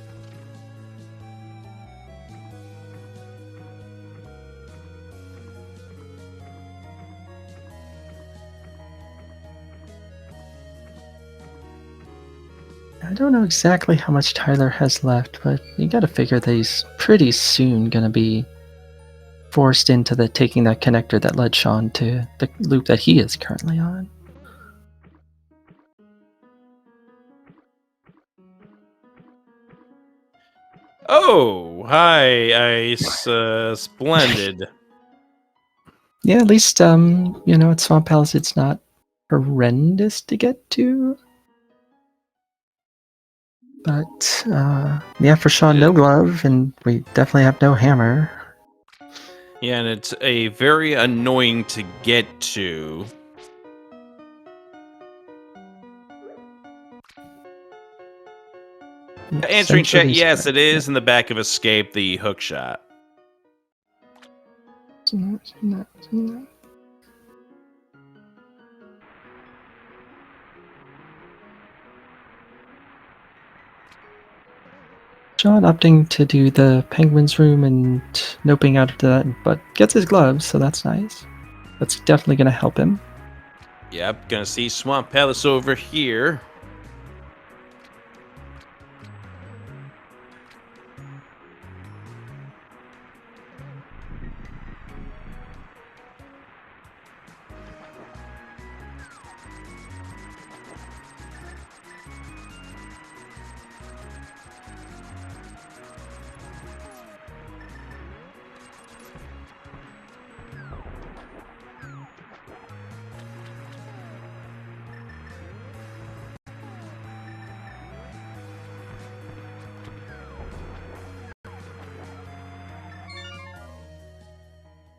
I don't know exactly how much Tyler has left, but you gotta figure that he's pretty soon gonna be forced into taking that connector that led Sean to the loop that he is currently on. Oh, hi, Ice. Splendid. Yeah, at least, at Swamp Palace it's not horrendous to get to. But, yeah, for Sean, no glove, and we definitely have no hammer. Yeah, and it's a very annoying to get to. Answering chat, yes, it is in the back of Escape, the hook shot. John opting to do the penguin's room and noping out of that, but gets his gloves, so that's nice. That's definitely going to help him. Yep, gonna see Swamp Palace over here.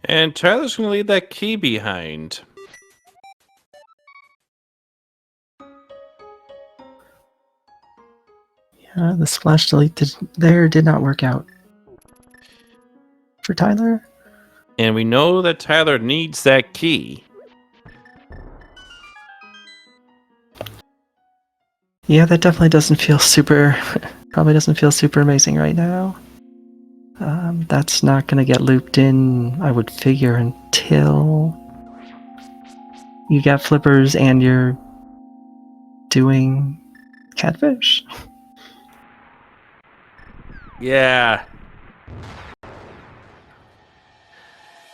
And Tyler's gonna leave that key behind. Yeah, the splash delete did not work out for Tyler. And we know that Tyler needs that key. Yeah, that definitely doesn't feel super. Probably doesn't feel super amazing right now. That's not going to get looped in, I would figure, until you get flippers and you're doing catfish. Yeah.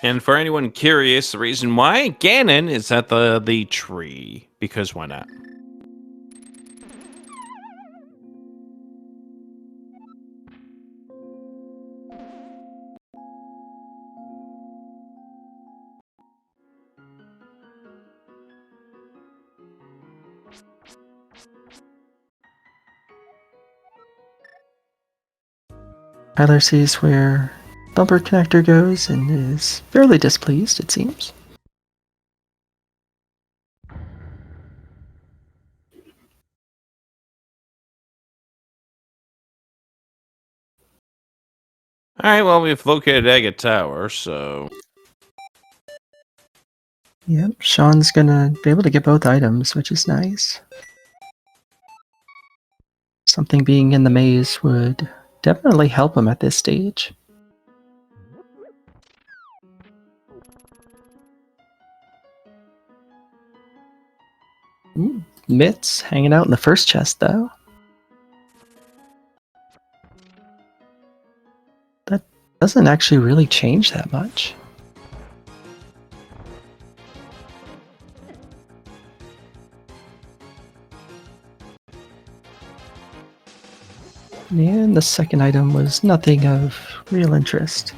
And for anyone curious, the reason why Ganon is at the tree, because why not? Tyler sees where bumper connector goes and is fairly displeased, it seems. All right, well, we've located Agate Tower, so... Yep, Sean's gonna be able to get both items, which is nice. Something being in the maze would definitely help him at this stage. Mitts hanging out in the first chest, though. That doesn't actually really change that much. And the second item was nothing of real interest.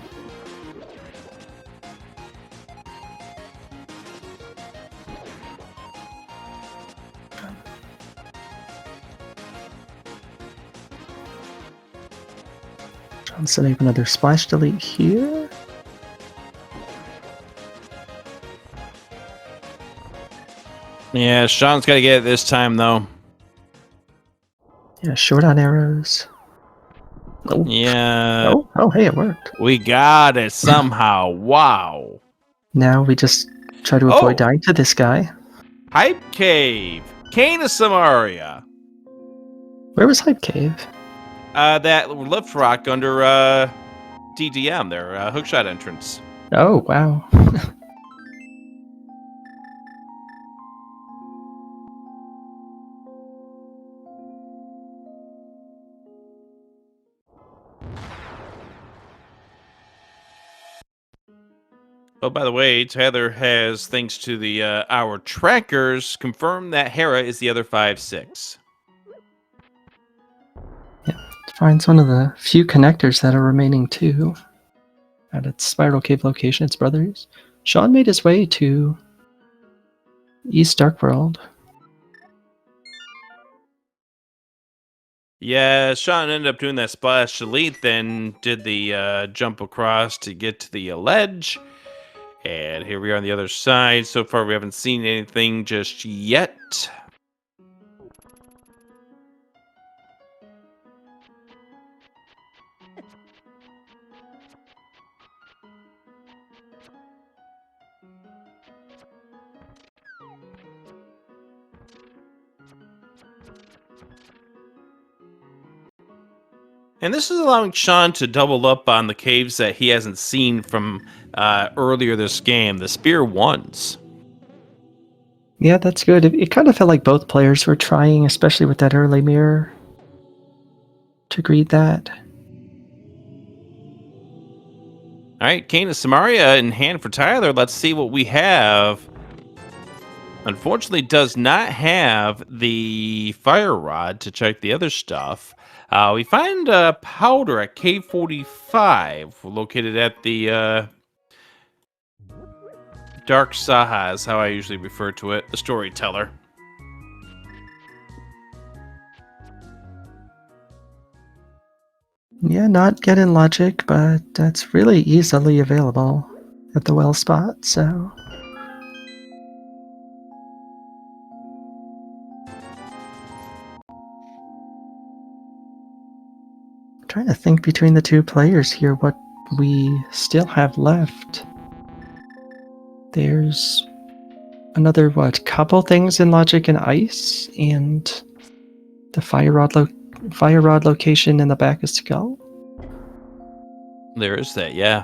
John setting up another splash delete here. Yeah, Sean's got to get it this time, though. Yeah, short on arrows. Oh. Yeah. Oh, hey, it worked. We got it somehow. Wow. Now we just try to avoid dying to this guy. Hype Cave. Cane of Samaria. Where was Hype Cave? That lift rock under DDM, their hookshot entrance. Oh, wow. Oh, by the way, Tyler has, thanks to the our trackers, confirmed that Hera is the other 5-6. Yeah, finds one of the few connectors that are remaining too. At its Spiral Cave location, its brothers. Sean made his way to East Dark World. Yeah, Sean ended up doing that splash delete, then did the jump across to get to the ledge. And here we are on the other side. So far, we haven't seen anything just yet. And this is allowing Sean to double up on the caves that he hasn't seen from earlier this game, the Spear ones. Yeah, that's good. It kind of felt like both players were trying, especially with that early mirror, to greet that. All right, Kane and Samaria in hand for Tyler. Let's see what we have. Unfortunately, does not have the fire rod to check the other stuff. We find powder at K45, located at the Dark Saha, is how I usually refer to it, the storyteller. Yeah, not getting logic, but that's really easily available at the well spot, so... I'm trying to think between the two players here what we still have left. There's another, what, couple things in logic and ice, and the fire rod location in the back of Skull. There is that, yeah.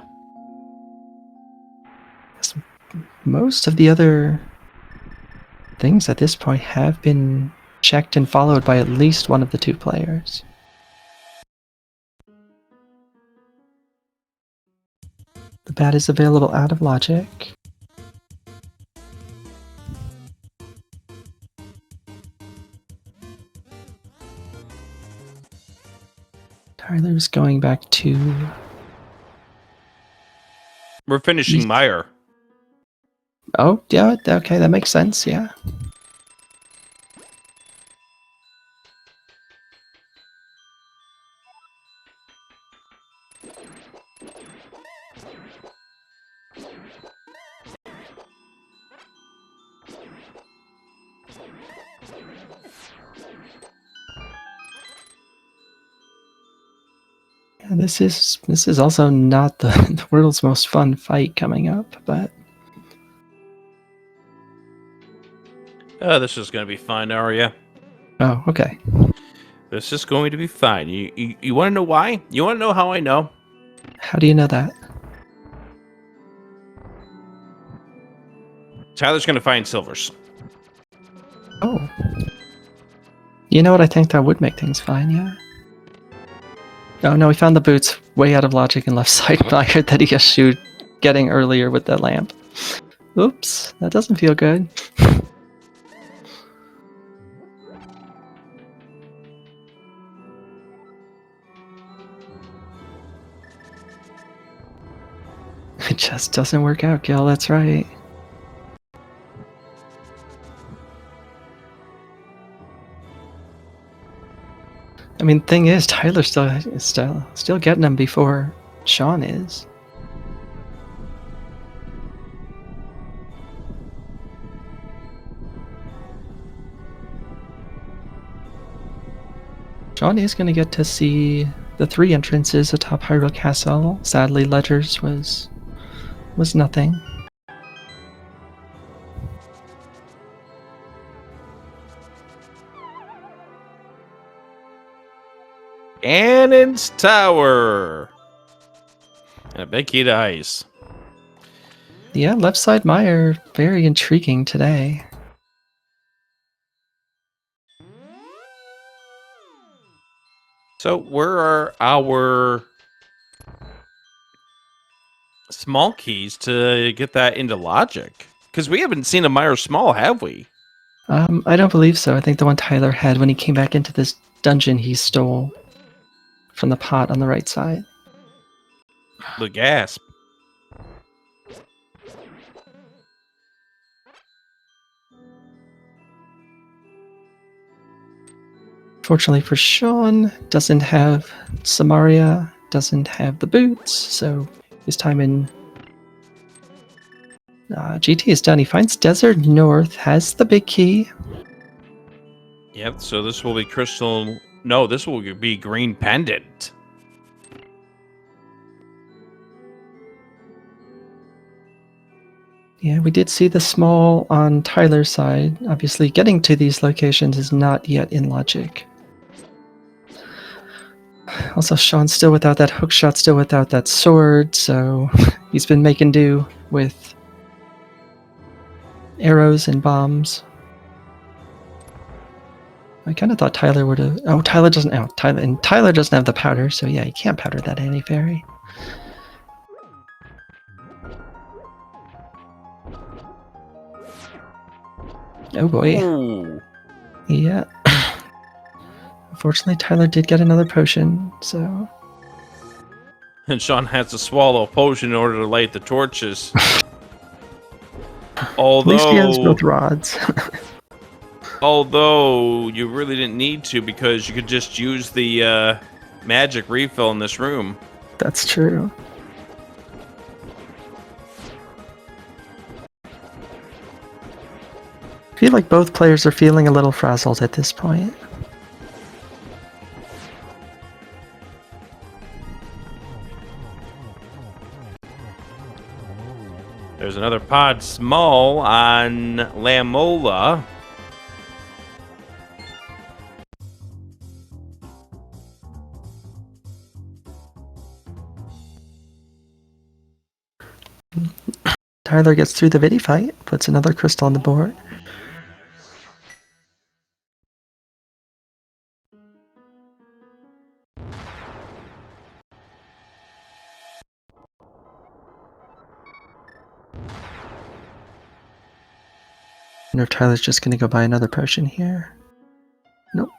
Most of the other things at this point have been checked and followed by at least one of the two players. The bat is available out of logic. Tyler's going back to... We're finishing Meyer. Oh, yeah, okay, that makes sense, yeah. Yeah, this is also not the world's most fun fight coming up, but... This is going to be fine, Arya. Oh, okay. This is going to be fine. You want to know why? You want to know how I know? How do you know that? Tyler's going to find silvers. Oh. You know what, I think that would make things fine, yeah. Oh no, we found the boots way out of logic and left side fire that he eschewed getting earlier with that lamp. Oops, that doesn't feel good. It just doesn't work out, Gil, that's right. I mean, thing is, Tyler's still getting them before Sean is. Sean is going to get to see the 3 entrances atop Hyrule Castle. Sadly, Ledger's was nothing. Ganon's Tower. And a big key to ice. Yeah, left side Meyer, very intriguing today. So where are our small keys to get that into logic? Because we haven't seen a Meyer Small, have we? I don't believe so. I think the one Tyler had when he came back into this dungeon he stole from the pot on the right side. The gasp. Fortunately for Sean, doesn't have Samaria, doesn't have the boots, so his time in GT is done. He finds Desert North, has the big key. Yep, so this will be crystal... No, this will be green pendant. Yeah, we did see the small on Tyler's side. Obviously, getting to these locations is not yet in logic. Also, Sean's still without that hook shot, still without that sword, so he's been making do with arrows and bombs. I kind of thought Tyler would have. Oh, Tyler doesn't. Oh, Tyler doesn't have the powder, so yeah, he can't powder that anti-fairy. Oh boy. Ooh. Yeah. Unfortunately, Tyler did get another potion, so. And Sean has to swallow a potion in order to light the torches. At least he has both rods. Although you really didn't need to, because you could just use the magic refill in this room. That's true. I feel like both players are feeling a little frazzled at this point. There's another pod small on Lamola. Tyler gets through the Vidi fight, puts another crystal on the board. I wonder if Tyler's just going to go buy another potion here. Nope.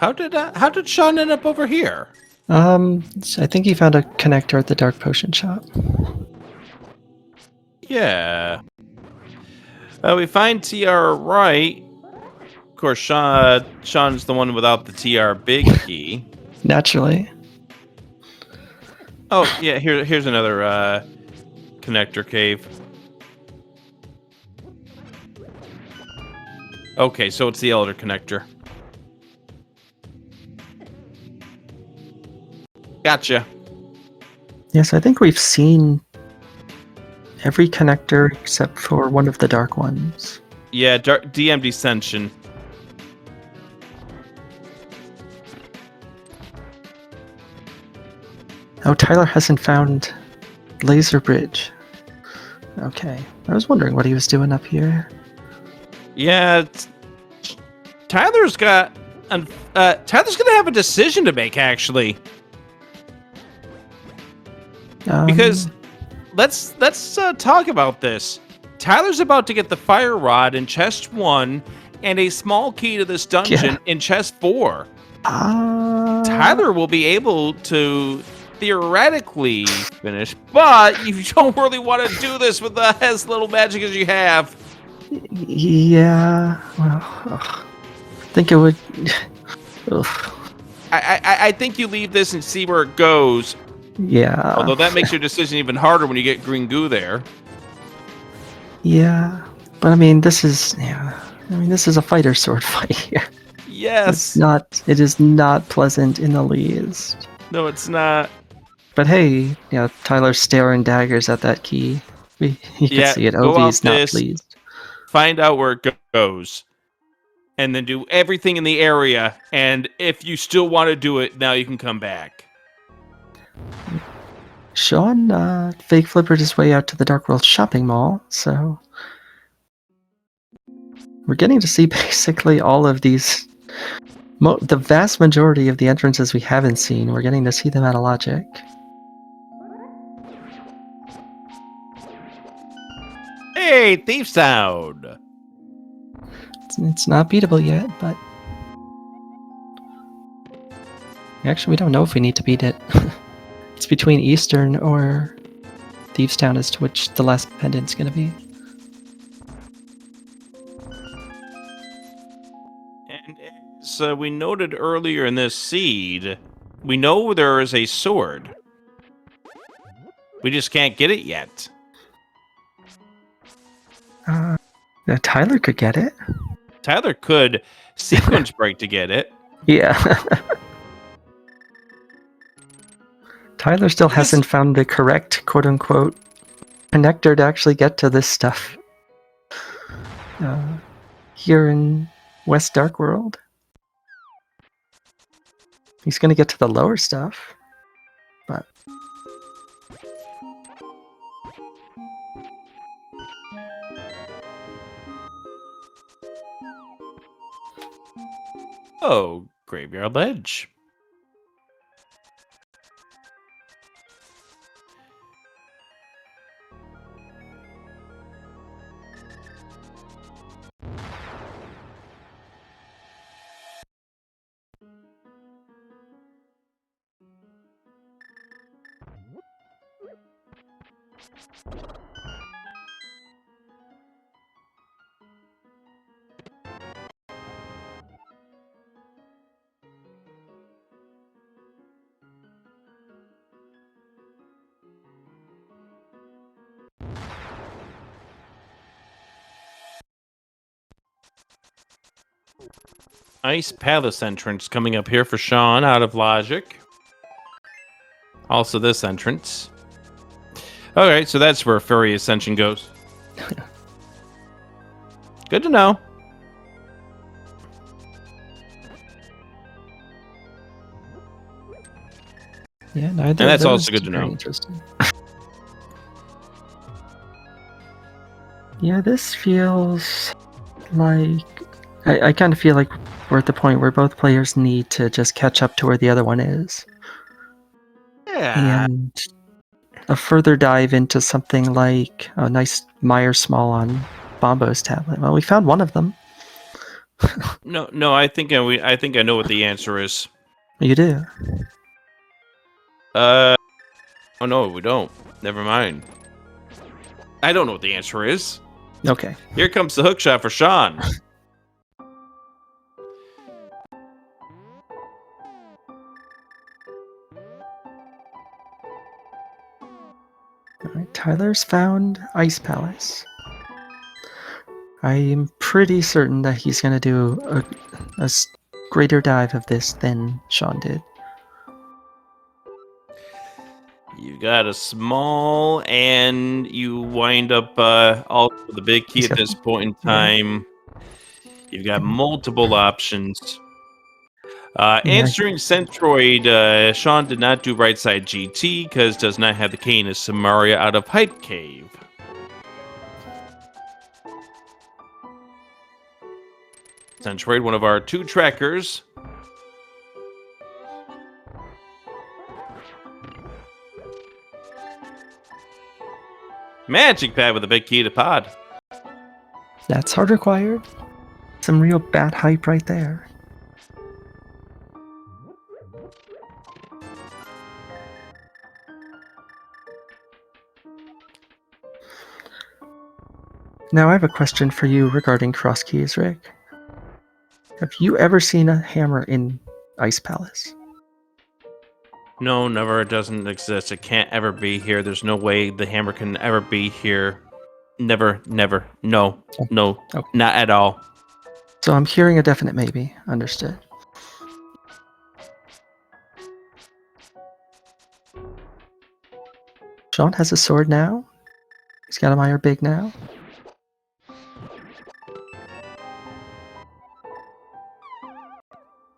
How did Sean end up over here? I think he found a connector at the Dark Potion shop. Yeah. We find TR right. Of course, Sean's the one without the TR big key. Naturally. Oh, yeah, here's another connector cave. Okay, so it's the Elder connector. Gotcha. Yes, I think we've seen every connector except for one of the dark ones. Yeah, DM Descension. Oh, Tyler hasn't found Laser Bridge. Okay. I was wondering what he was doing up here. Yeah, Tyler's gonna have a decision to make, actually. Because let's talk about this. Tyler's about to get the fire rod in chest 1 and a small key to this dungeon in chest 4. Tyler will be able to theoretically finish, but you don't really want to do this with as little magic as you have. Yeah, well, I think it would. I think you leave this and see where it goes. Yeah. Although that makes your decision even harder when you get green goo there. Yeah, but I mean, this is a fighter sword fight here. Yes. It is not pleasant in the least. No, it's not. But hey, yeah, Tyler's staring daggers at that key. You can see it. Ovi's not pleased. Find out where it goes. And then do everything in the area. And if you still want to do it, now you can come back. Sean fake flippered his way out to the Dark World shopping mall, so we're getting to see basically all of these. The vast majority of the entrances we haven't seen, we're getting to see them out of logic. Hey, thief sound! It's not beatable yet, but actually we don't know if we need to beat it. It's between Eastern or Thieves Town as to which the last pendant's going to be. as we noted earlier in this seed, we know there is a sword. We just can't get it yet. Tyler could get it. Tyler could sequence break to get it. Yeah. Tyler still hasn't found the correct, quote-unquote, connector to actually get to this stuff. Here in West Dark World. He's going to get to the lower stuff, but... Oh, Graveyard Ledge. Ice Palace entrance coming up here for Sean out of Logic. Also this entrance. Alright, so that's where Fairy Ascension goes. Good to know. Yeah, neither. And that's also good to know. Interesting. Yeah, this feels like... I kind of feel like we're at the point where both players need to just catch up to where the other one is. Yeah. And a further dive into something like a nice Meyer Small on Bombo's tablet. Well, we found one of them. No, I think I know what the answer is. You do? Oh no, we don't. Never mind. I don't know what the answer is. Okay. Here comes the hook shot for Sean. Alright, Tyler's found Ice Palace. I'm pretty certain that he's going to do a greater dive of this than Sean did. You got a small, and you wind up also the big key at this point in time. You've got multiple options. Answering Centroid, Sean did not do right side GT because does not have the cane as Samaria out of Hype Cave. Centroid, one of our two trackers. Magic Pad with a big key to pod. That's hard required. Some real bat hype right there. Now I have a question for you regarding cross keys, Rick. Have you ever seen a hammer in Ice Palace? No, never. It doesn't exist. It can't ever be here. There's no way the hammer can ever be here. Never. No, Okay. Not at all. So I'm hearing a definite maybe. Understood. Sean has a sword now. He's got a Meyer Big now.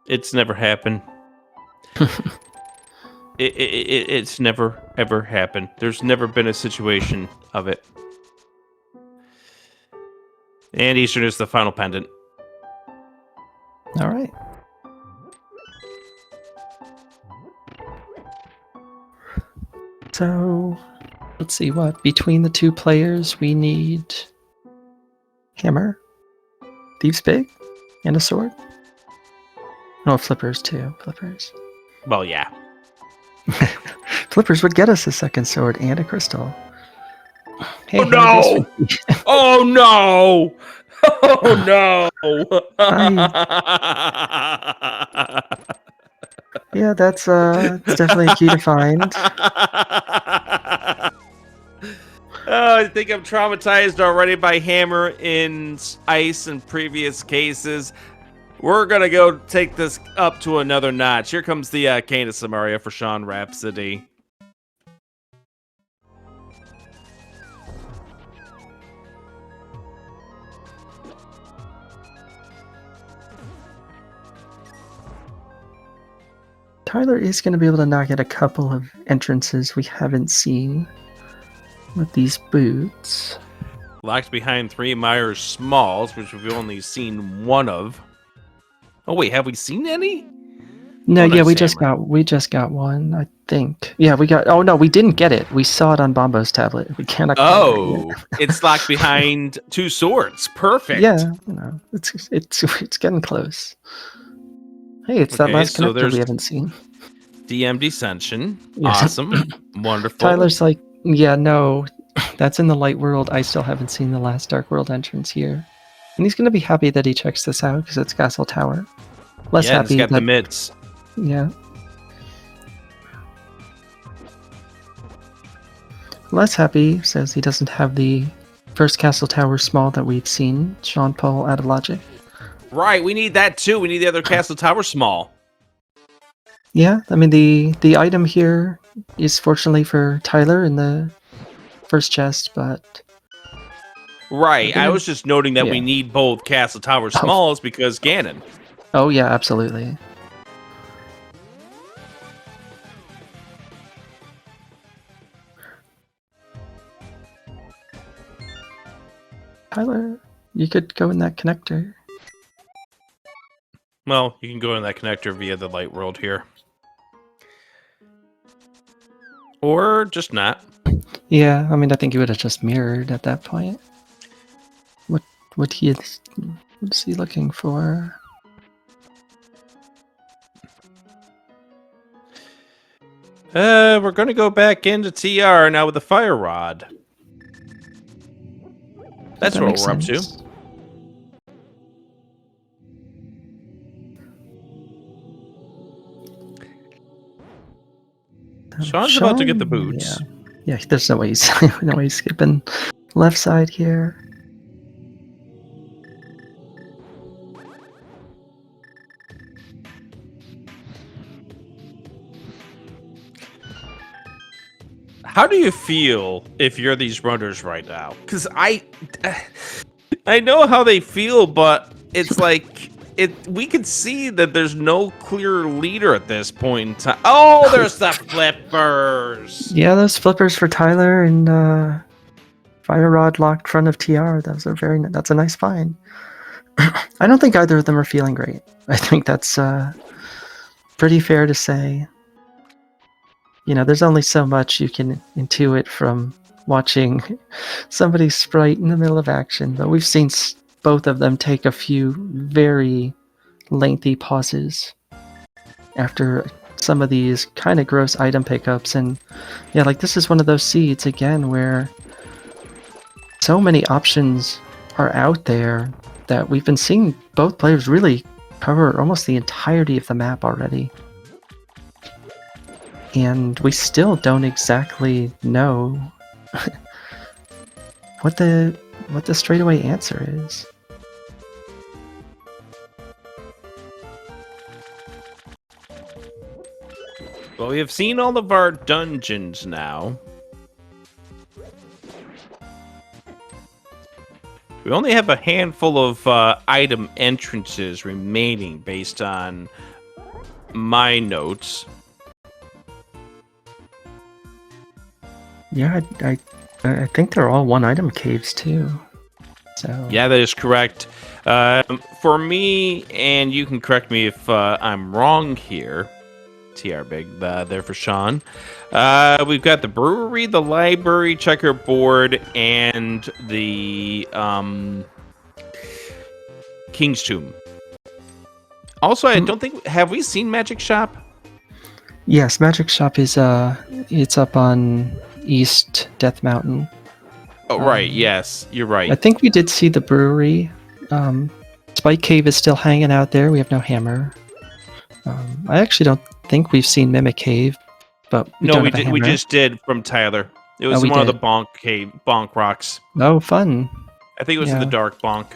It's never happened. It's never, ever happened. There's never been a situation of it. And Eastern is the final pendant. All right. So, let's see what. Between the two players, we need hammer, Thieves Big, and a sword. Oh, flippers too. Flippers. Well, yeah. Flippers would get us a second sword and a crystal. Hey, Oh no! Oh no! Oh no! Yeah, that's it's definitely a key to find. Oh, I think I'm traumatized already by hammer in ice in previous cases. We're gonna go take this up to another notch. Here comes the Cane of Samaria for SeanRhapsody. Tyler is going to be able to knock out a couple of entrances we haven't seen with these boots. Locked behind 3 Myers Smalls, which we've only seen one of. Oh wait, have we seen any? No, Oh, yeah, nice we just hammer. got one, I think. Yeah, we got. Oh no, we didn't get it. We saw it on Bombo's tablet. We can't acquire it Oh, yet. it's locked behind 2 swords. Perfect. Yeah, it's getting close. Hey, it's that Okay, last so connector we there's haven't seen. DM Descension. Yeah. Awesome. Wonderful. Tyler's like, yeah, no, that's in the light world. I still haven't seen the last dark world entrance here. And he's gonna be happy that he checks this out because it's Castle Tower. Less Yeah, and it's happy got the that mitts. yeah. Less happy says he doesn't have the first Castle Tower small that we've seen. Sean Paul out of logic. Right, we need that too. We need the other Castle Tower small. Yeah, I mean the item here is fortunately for Tyler in the first chest, but Right, I was just noting that yeah. we need both Castle Tower Oh. smalls because Ganon. Oh yeah, absolutely. Tyler, you could go in that connector. Well, you can go in that connector via the light world here. Or just not. Yeah, I mean I think he would have just mirrored at that point. What is he looking for? We're gonna go back into TR now with the fire rod. That's That what makes we're up sense. to. Sean's about to get the boots. Yeah, there's no way he's no way he's skipping left side here. How do you feel if you're these runners right now? Because I know how they feel, but it's like we could see that there's no clear leader at this point in time. Oh, there's the flippers. Yeah, those flippers for Tyler and fire rod locked front of TR. That's a nice find. I don't think either of them are feeling great. I think that's pretty fair to say. You know, there's only so much you can intuit from watching somebody's sprite in the middle of action, but we've seen both of them take a few very lengthy pauses after some of these kind of gross item pickups. And yeah, like this is one of those seeds again where so many options are out there that we've been seeing both players really cover almost the entirety of the map already. And we still don't exactly know what the straightaway answer is. Well, we have seen all of our dungeons now. We only have a handful of item entrances remaining based on my notes. Yeah, I think they're all one item caves too. So Yeah, that is correct. For me, and you can correct me if I'm wrong here, TR Big, there for Sean. We've got the brewery, the library, checkerboard, and the King's Tomb. Also, I don't think, have we seen Magic Shop? yes, Magic Shop is it's up on East Death Mountain. Oh, right. Yes, you're right. I think we did see the brewery. Spike Cave is still hanging out there. We have no hammer. I actually don't think we've seen Mimic Cave, but we No, don't we have a did. hammer. We just did from Tyler. It was we one of the did. bonk rocks. Oh, fun. I think it was in the dark bonk.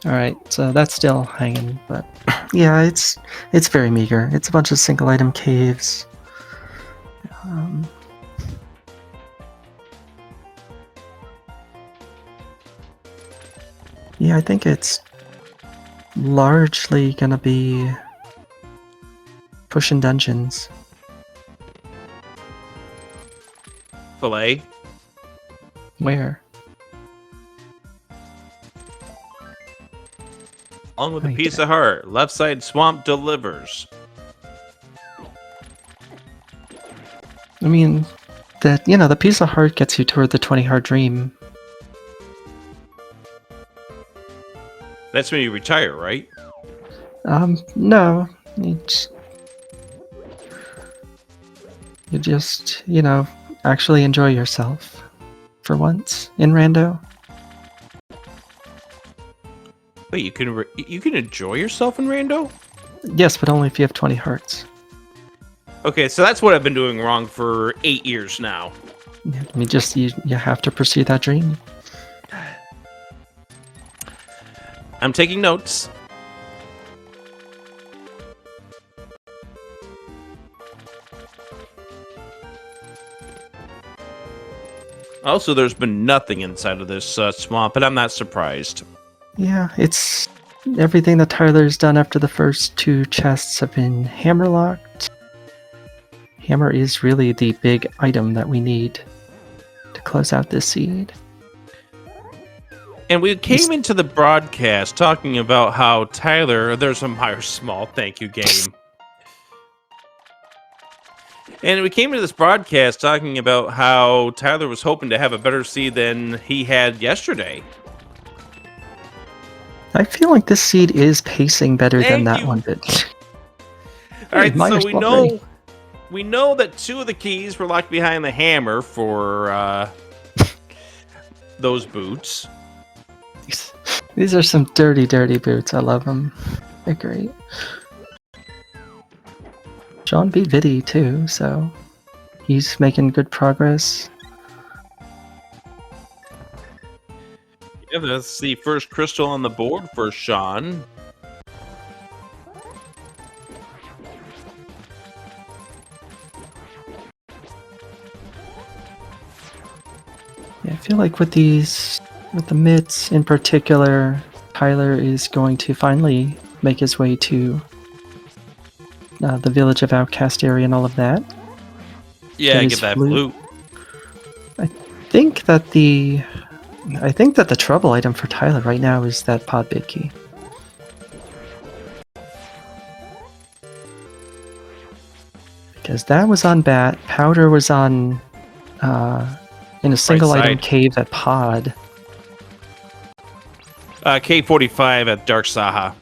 All right, so that's still hanging, but yeah, it's very meager. It's a bunch of single item caves. Yeah, I think it's largely gonna be pushing dungeons. Filet. Where? Along with a piece of heart. Left side swamp delivers. I mean, the piece of heart gets you toward the 20 heart dream. That's when you retire, right? No. You just, actually enjoy yourself for once in Rando. Wait, you can enjoy yourself in Rando? Yes, but only if you have 20 hearts. Okay, so that's what I've been doing wrong for 8 years now. I mean, you have to pursue that dream. I'm taking notes. Also, there's been nothing inside of this swamp, and I'm not surprised. Yeah, it's everything that Tyler's done after the first 2 chests have been hammerlocked. Hammer is really the big item that we need to close out this seed. And we came into the broadcast talking about how Tyler... There's a Myers Small, thank you, game. And we came into this broadcast talking about how Tyler was hoping to have a better seed than he had yesterday. I feel like this seed is pacing better than that one did. All right, so we know that 2 of the keys were locked behind the hammer for those boots. These are some dirty, dirty boots. I love them. They're great. Sean beat Viddy too, so he's making good progress. Yeah, that's the first crystal on the board for Sean. Yeah, I feel like with the mitts in particular, Tyler is going to finally make his way to the village of Outcast area and all of that. Yeah, get that flute. I think that the trouble item for Tyler right now is that pod bid key. Because that was on Bat, Powder was on in a single item cave at Pod. K45 at Dark Saha.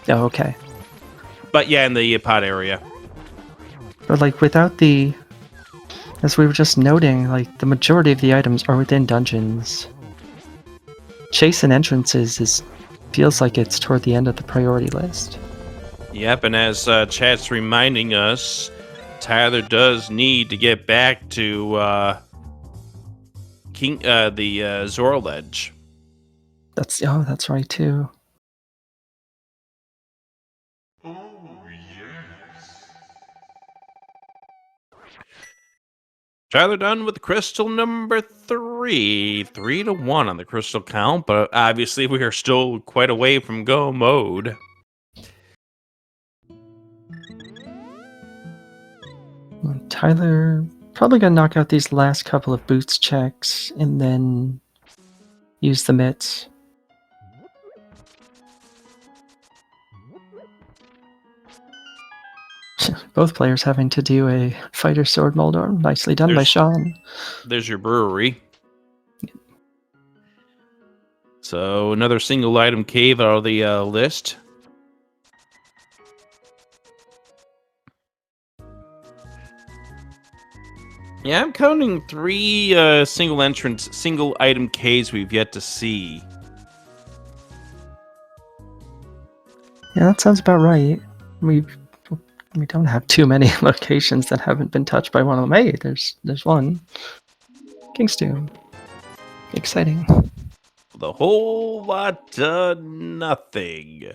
Oh, okay. But yeah, in the Pod area. But like without the... As we were just noting, like the majority of the items are within dungeons. Chase and entrances feels like it's toward the end of the priority list. Yep, and as chat's reminding us, Tyler does need to get back to the Zora Ledge. That's right too. Oh, yes. Tyler done with crystal number 3. 3-1 on the crystal count, but obviously we are still quite away from go mode. Tyler probably gonna knock out these last couple of boots checks and then use the mitts. Both players having to do a fighter sword Moldorm. Nicely done by Sean. There's your brewery. So another single item cave out of the list. Yeah, I'm counting 3 single item caves we've yet to see. Yeah, that sounds about right. We've We don't have too many locations that haven't been touched by one of them. Hey, there's one. Kingstown. Exciting. The whole lot of nothing.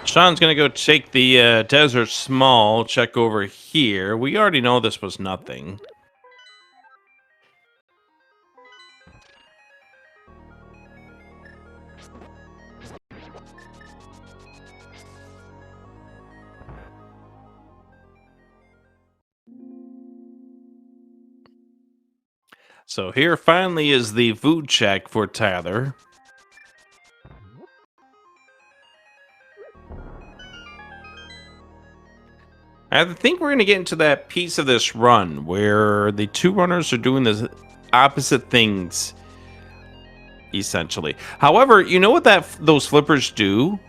Sean's going to go take the Desert Small, check over here. We already know this was nothing. So here finally is the food check for Tyler. I think we're going to get into that piece of this run where the two runners are doing the opposite things, essentially. However, you know what those flippers do?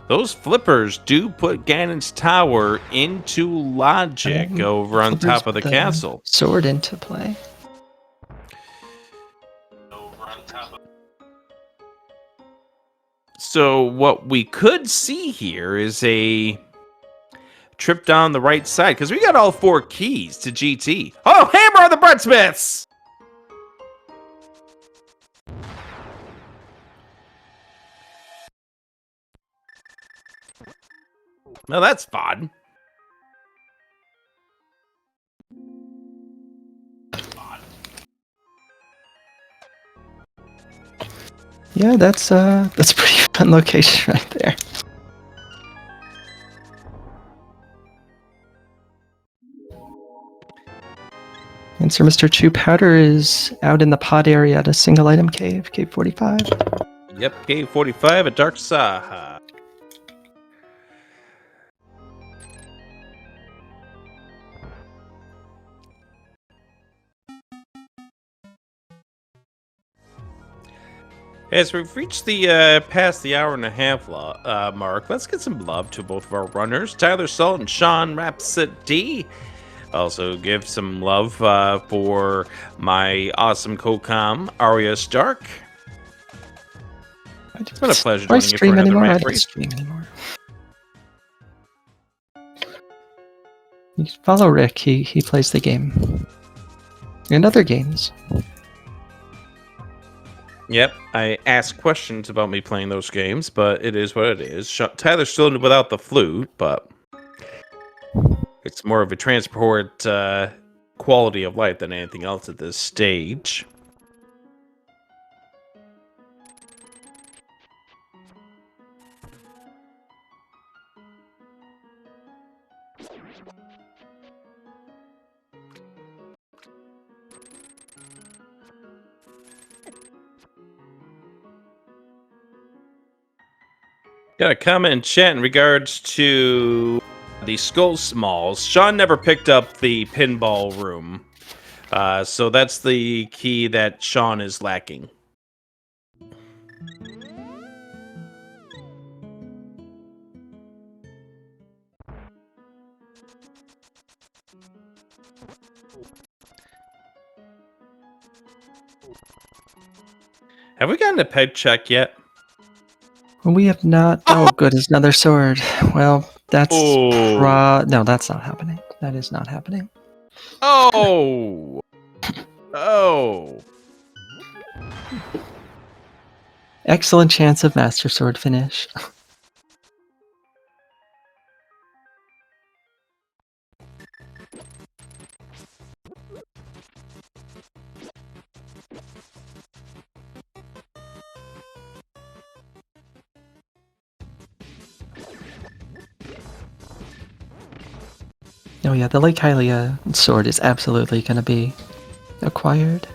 Those flippers do put Ganon's tower into logic over on top of the castle. Sword into play. So what we could see here is a trip down the right side, because we got all 4 keys to GT. Oh, hammer on the breadsmiths! Well, that's fun. Yeah, that's a pretty fun location right there. And Sir Mr. Chew Powder is out in the pod area at a single item cave, Cave 45. Yep, Cave 45 at Dark Saha. As we've reached the past the hour and a half mark, let's get some love to both of our runners, Tylersalt and SeanRhapsody. Also give some love for my awesome co-com, Arya Stark. It's been a pleasure joining you for another ranked race. Stream anymore. You follow Rick, he plays the game. And other games. Yep, I ask questions about me playing those games, but it is what it is. Tyler's still without the flute, but it's more of a transport quality of life than anything else at this stage. Got a comment in chat in regards to the Skull Smalls. Sean never picked up the pinball room. So that's the key that Sean is lacking. Have we gotten a peg check yet? We have not. Oh, good. It's another sword. Well, that's no, that's not happening. That is not happening. Oh! Oh! Excellent chance of Master Sword finish. Oh yeah, the Lake Hylia sword is absolutely going to be acquired.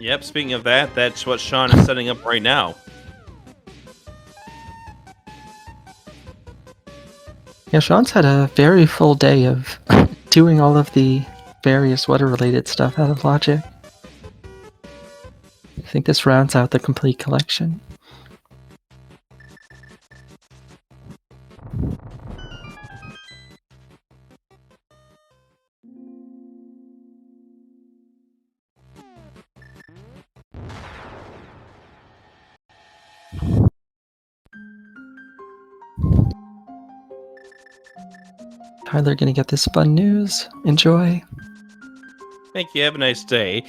Yep, speaking of that, that's what Sean is setting up right now. Yeah, Sean's had a very full day of doing all of the various water-related stuff out of logic. I think this rounds out the complete collection. Tyler gonna get this fun news. Enjoy. Thank you. Have a nice day.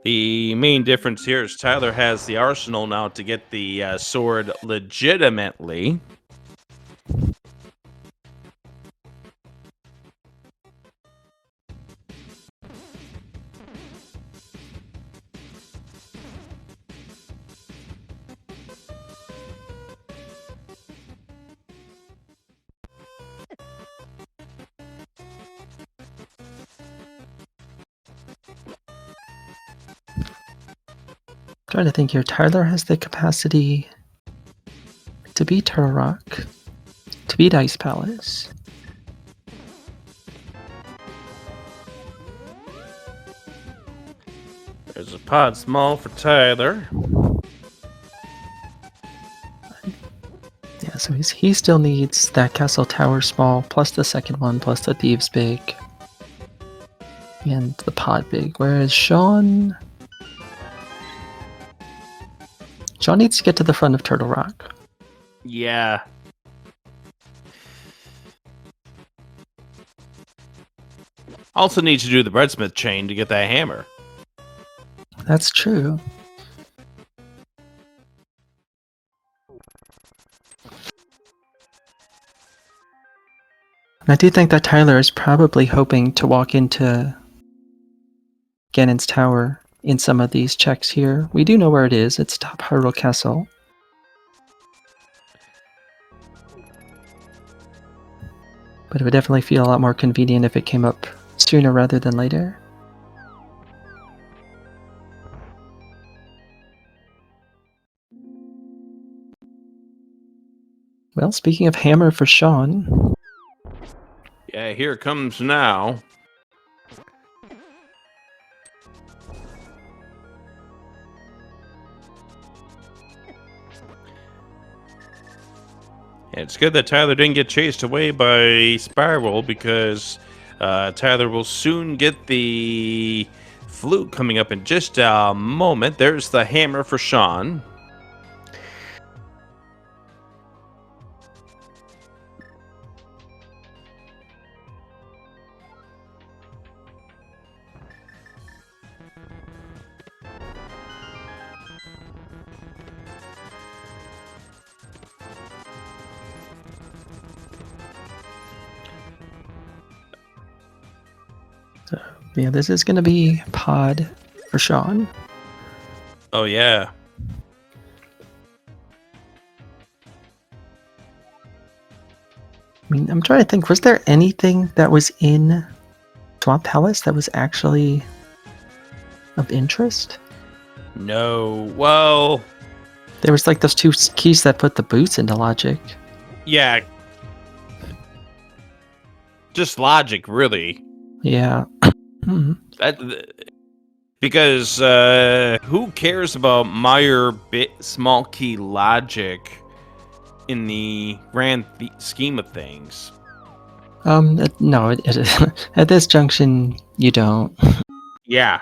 The main difference here is Tyler has the arsenal now to get the sword legitimately. Trying to think here. Tyler has the capacity to beat Turtle Rock, to beat Ice Palace. There's a pod small for Tyler. Yeah, so he still needs that Castle Tower small, plus the second one, plus the Thieves big, and the pod big. Whereas Sean needs to get to the front of Turtle Rock. Yeah. Also needs to do the breadsmith chain to get that hammer. That's true. And I do think that Tyler is probably hoping to walk into Ganon's Tower in some of these checks here. We do know where it is. It's top Hyrule Castle. But it would definitely feel a lot more convenient if it came up sooner rather than later. Well, speaking of hammer for Sean. Yeah, here it comes now. It's good that Tyler didn't get chased away by Spiral, because Tyler will soon get the flute coming up in just a moment. There's the hammer for Sean. Yeah, this is going to be pod for Sean. Oh, yeah. I mean, I'm trying to think, was there anything that was in Swamp Palace that was actually of interest? No. Well, There was like those two keys that put the boots into logic. yeah. Just logic, really. Yeah. Because who cares about Meyer bit small key logic in the grand scheme of things? No, at this junction, you don't. Yeah.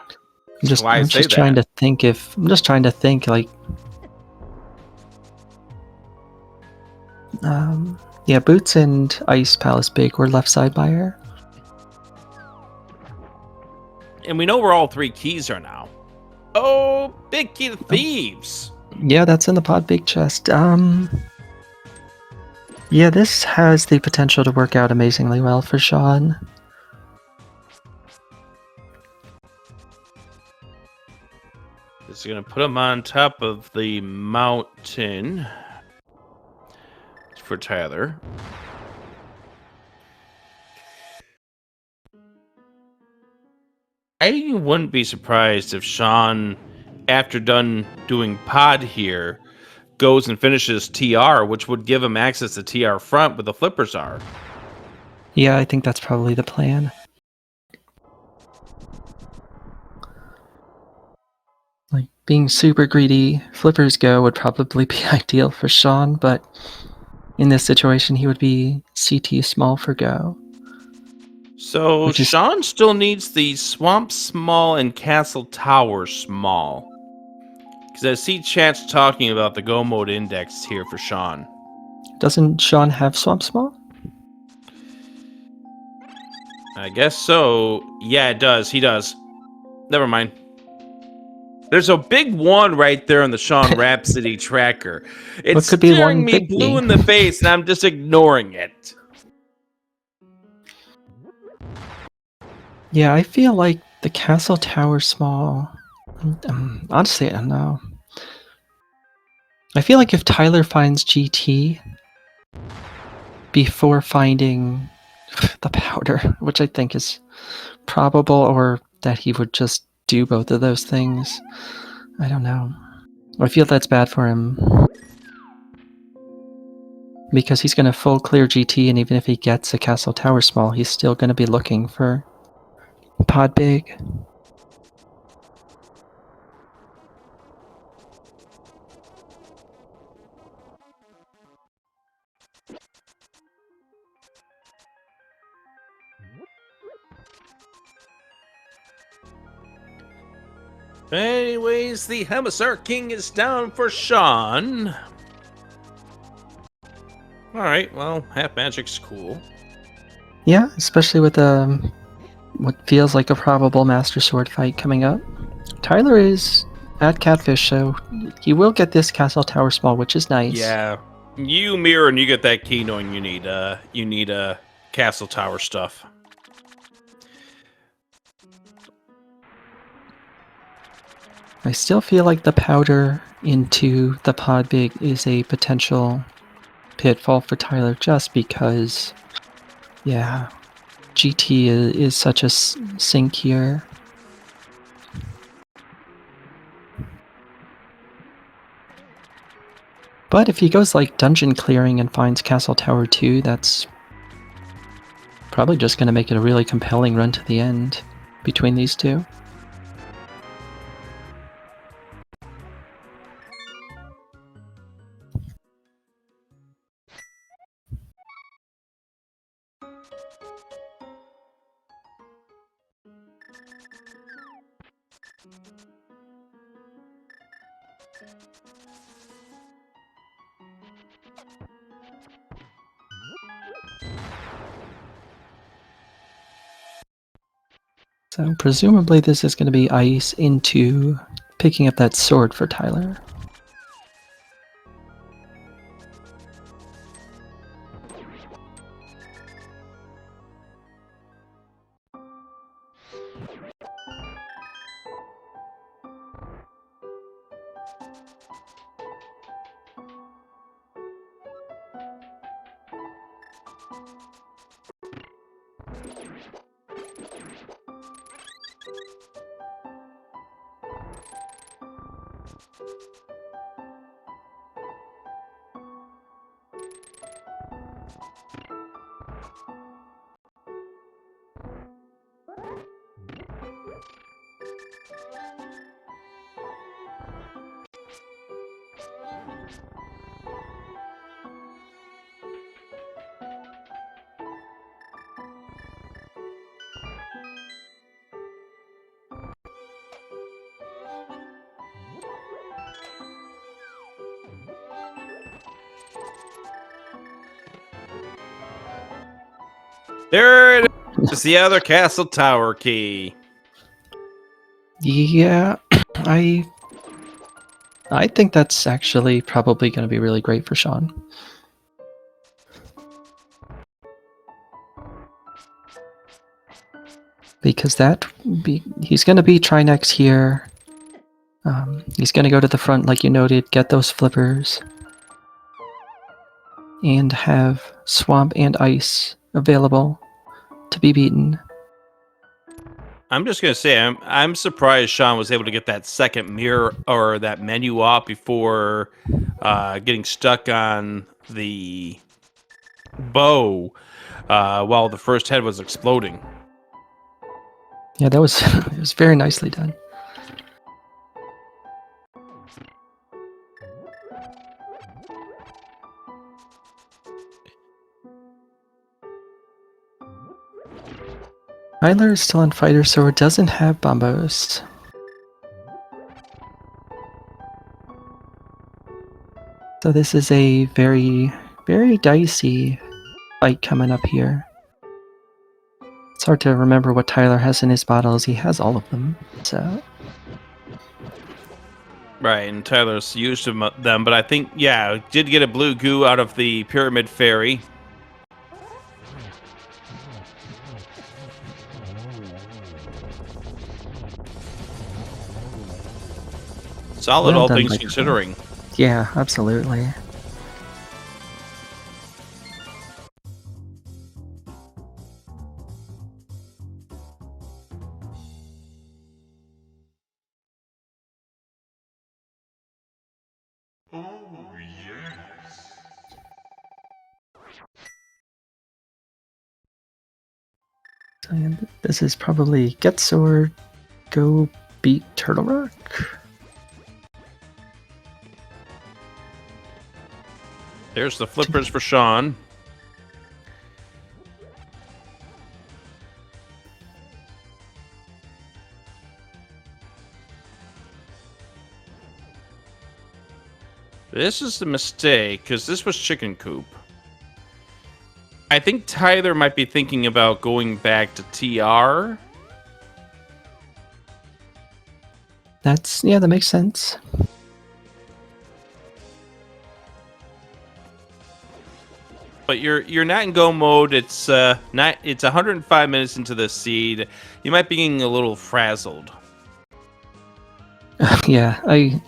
I'm just why I say trying that. to think if I'm just trying to think like yeah, Boots and Ice Palace Big were left side buyer. And we know where all three keys are now. Oh, big key to thieves. Yeah, that's in the pod big chest. Yeah, this has the potential to work out amazingly well for Sean. This is gonna put him on top of the mountain for Tyler. I wouldn't be surprised if Sean, after done doing pod here, goes and finishes TR, which would give him access to TR front where the flippers are. Yeah, I think that's probably the plan. being super greedy, Flippers Go would probably be ideal for Sean, but in this situation, he would be CT small for Go. So Which is- Sean still needs the Swamp Small and Castle Tower Small. Because I see chats talking about the Go mode index here for Sean. Doesn't Sean have Swamp Small? I guess so. Yeah, it does. He does. Never mind. There's a big 1 right there on the SeanRhapsody tracker. It's could be staring one me big blue B? in the face, and I'm just ignoring it. Yeah, I feel like the Castle Tower Small. Honestly, I don't know. I feel like if Tyler finds GT before finding the powder, which I think is probable, or that he would just do both of those things, I don't know. I feel that's bad for him. Because he's going to full clear GT, and even if he gets a Castle Tower Small, he's still going to be looking for Pod Big. Anyways, the Hemisar King is down for Sean. Alright, well, half magic's cool. Yeah, especially with what feels like a probable Master Sword fight coming up. Tyler is at Catfish, so he will get this Castle Tower Small, which is nice. Yeah. You mirror and you get that key knowing you need Castle Tower stuff. I still feel like the powder into the Pod Big is a potential pitfall for Tyler just because, yeah, GT is such a sink here. But if he goes like dungeon clearing and finds Castle Tower 2, that's probably just going to make it a really compelling run to the end between these two. So presumably this is going to be ice into picking up that sword for Tyler. There it is, the other Castle Tower key. Yeah, I think that's actually probably going to be really great for Sean. Because he's going to be Trinex here. He's going to go to the front, like you noted, get those flippers, and have Swamp and Ice available to be beaten. I'm just gonna say I'm surprised Sean was able to get that second mirror or that menu off before getting stuck on the bow while the first head was exploding. Yeah, that was it was very nicely done. Tyler is still on fighter, so it doesn't have bombos. So this is a very, very dicey fight coming up here. It's hard to remember what Tyler has in his bottles. He has all of them, so... Right, and Tyler's used them, but I think, yeah, did get a blue goo out of the Pyramid Fairy. Solid, Well all done, things Michael. considering. Yeah, absolutely. Oh, yes. And this is probably get sword, go beat Turtle Rock. There's the flippers for Sean. This is the mistake, because this was Chicken Coop. I think Tyler might be thinking about going back to TR. Yeah, that makes sense. But you're not in go mode. It's 105 minutes into the seed. You might be getting a little frazzled. Yeah, I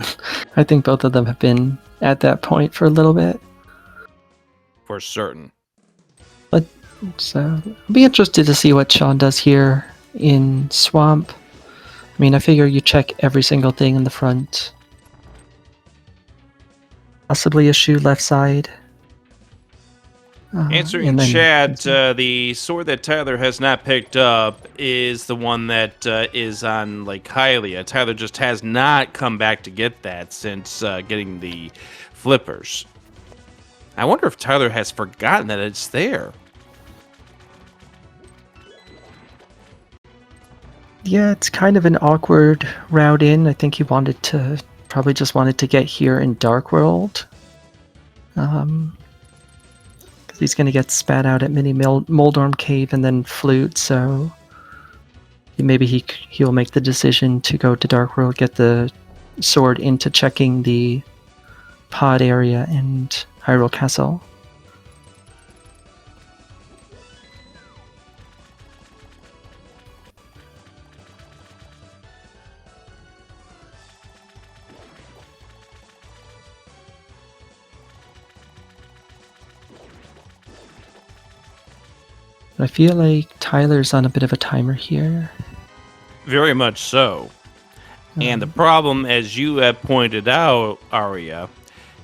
think both of them have been at that point for a little bit. For certain. But so I'll be interested to see what Sean does here in Swamp. I mean, I figure you check every single thing in the front. Possibly a shoe left side. Answering and then- chat, the sword that Tyler has not picked up is the one that is on like Hylia. Tyler just has not come back to get that since getting the flippers. I wonder if Tyler has forgotten that it's there. Yeah, it's kind of an awkward route in. I think he probably just wanted to get here in Dark World. Because he's going to get spat out at Mini Moldorm Cave and then Flute, so maybe he'll make the decision to go to Dark World, get the sword into checking the pod area and Hyrule Castle. I feel like Tyler's on a bit of a timer here. Very much so. And the problem, as you have pointed out, Arya,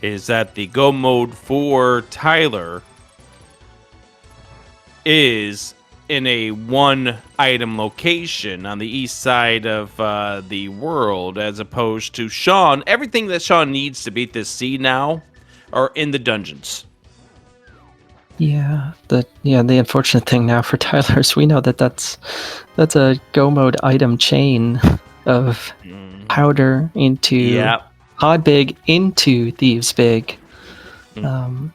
is that the go mode for Tyler is in a one-item location on the east side of the world, as opposed to Sean. Everything that Sean needs to beat this seed now are in the dungeons. Yeah, the unfortunate thing now for Tyler is we know that's a go mode item chain of powder into Pod Big into Thieves Big. And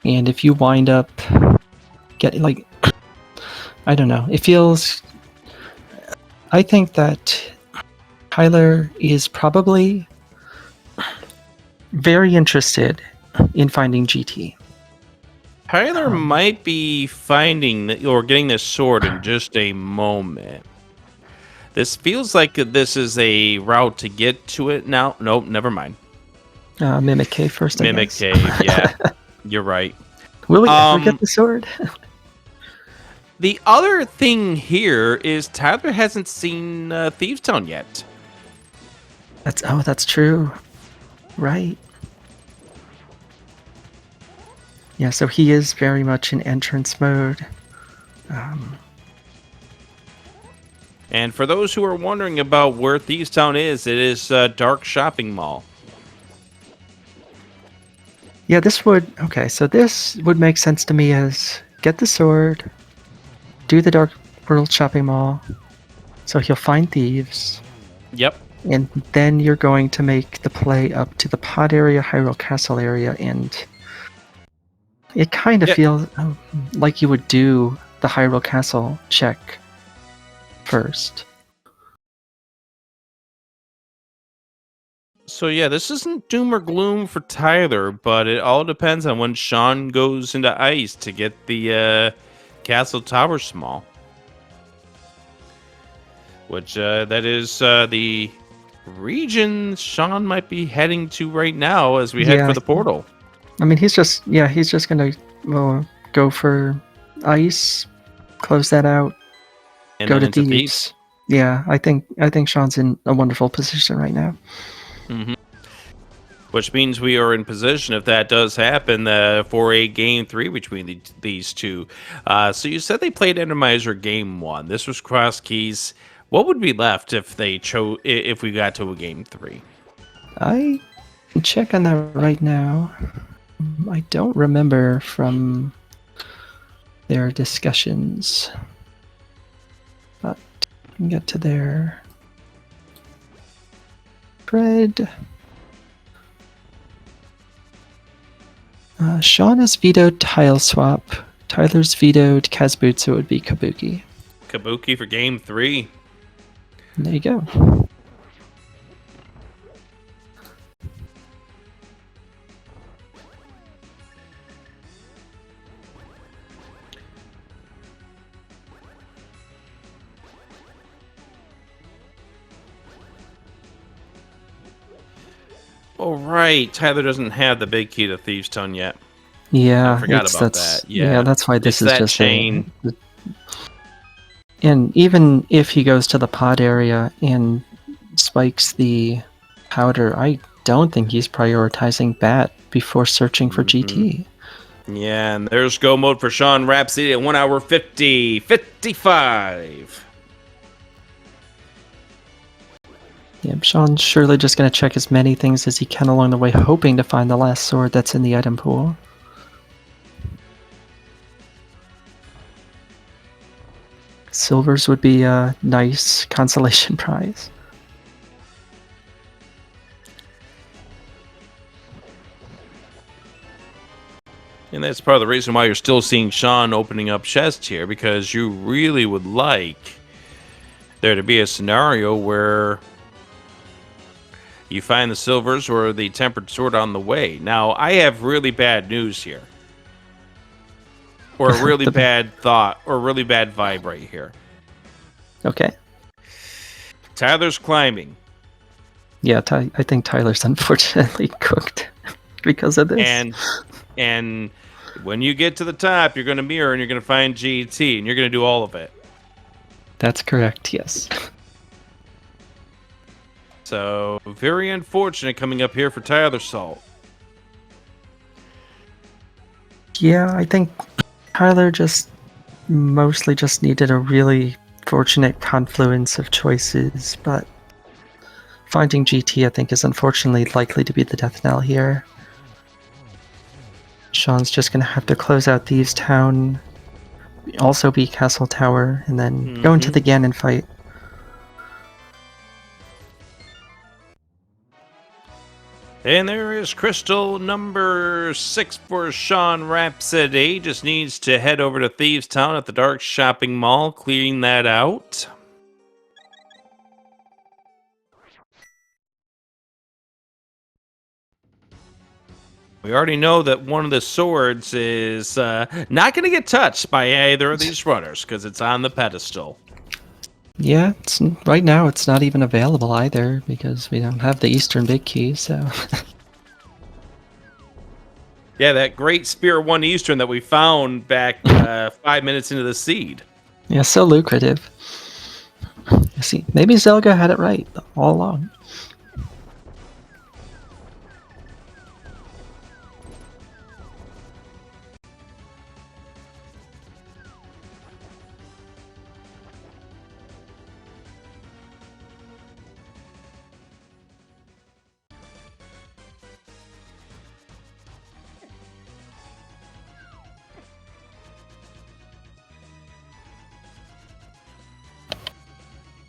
if you wind up getting, like, I don't know, it feels... I think that Tyler is probably very interested in finding GT. Tyler might be finding or getting this sword in just a moment. This feels like this is a route to get to it now. Nope, never mind. Mimic Cave first, Mimic Cave, yeah. You're right. Will we ever get the sword? The other thing here is Tyler hasn't seen Thieves Town yet. That's true. Right. Yeah, so he is very much in entrance mode. And for those who are wondering about where Thieves Town is, it is Dark Shopping Mall. Yeah, okay, so this would make sense to me as get the sword, do the Dark World shopping mall, so he'll find thieves, Yep. and then you're going to make the play up to the pod area, Hyrule Castle area, and it kind of feels like you would do the Hyrule Castle check first. So yeah, this isn't doom or gloom for Tyler, but it all depends on when Sean goes into ice to get the Castle Tower small. Which that is the region Sean might be heading to right now as we head for the portal. I mean, he's just gonna go for ice, close that out, And go then to into Thieves. Yeah, I think Sean's in a wonderful position right now. Mm-hmm. Which means we are in position, if that does happen, for a game 3 between these two. So you said they played Entermiser game 1. This was cross keys. What would be left if if we got to a game 3? I can check on that right now. I don't remember from their discussions, but we can get to their thread. Sean has vetoed Tile Swap. Tyler's vetoed Kazboot, so it would be Kabuki. Kabuki for game 3. There you go. Oh, right. Tyler doesn't have the big key to Thieves Town yet. Yeah, I forgot about that. Yeah, that's why this it's is that just chain. And even if he goes to the pod area and spikes the powder, I don't think he's prioritizing Bat before searching for GT. Yeah, and there's go mode for SeanRhapsody at 1 hour 55. Yeah, Sean's surely just going to check as many things as he can along the way, hoping to find the last sword that's in the item pool. Silvers would be a nice consolation prize. And that's part of the reason why you're still seeing Sean opening up chests here, because you really would like there to be a scenario where you find the silvers or the tempered sword on the way. Now, I have really bad news here. Or a really bad thought, or a really bad vibe right here. Okay. Tyler's climbing. Yeah, I think Tyler's unfortunately cooked because of this. And when you get to the top, you're going to mirror and you're going to find GT, and you're going to do all of it. That's correct, yes. So, very unfortunate coming up here for Tylersalt. Yeah, I think Tyler mostly just needed a really fortunate confluence of choices, but finding GT, I think, is unfortunately likely to be the death knell here. Sean's just going to have to close out Thieves Town, also be Castle Tower, and then go into the Ganon fight. And there is crystal number 6 for SeanRhapsody. Just needs to head over to Thieves Town at the Dark Shopping Mall, clearing that out. We already know that one of the swords is not going to get touched by either of these runners because it's on the pedestal. Yeah, right now it's not even available either because we don't have the Eastern Big Key, so... Yeah, that great Spear 1 Eastern that we found back 5 minutes into the seed. Yeah, so lucrative. See, maybe Zelga had it right all along.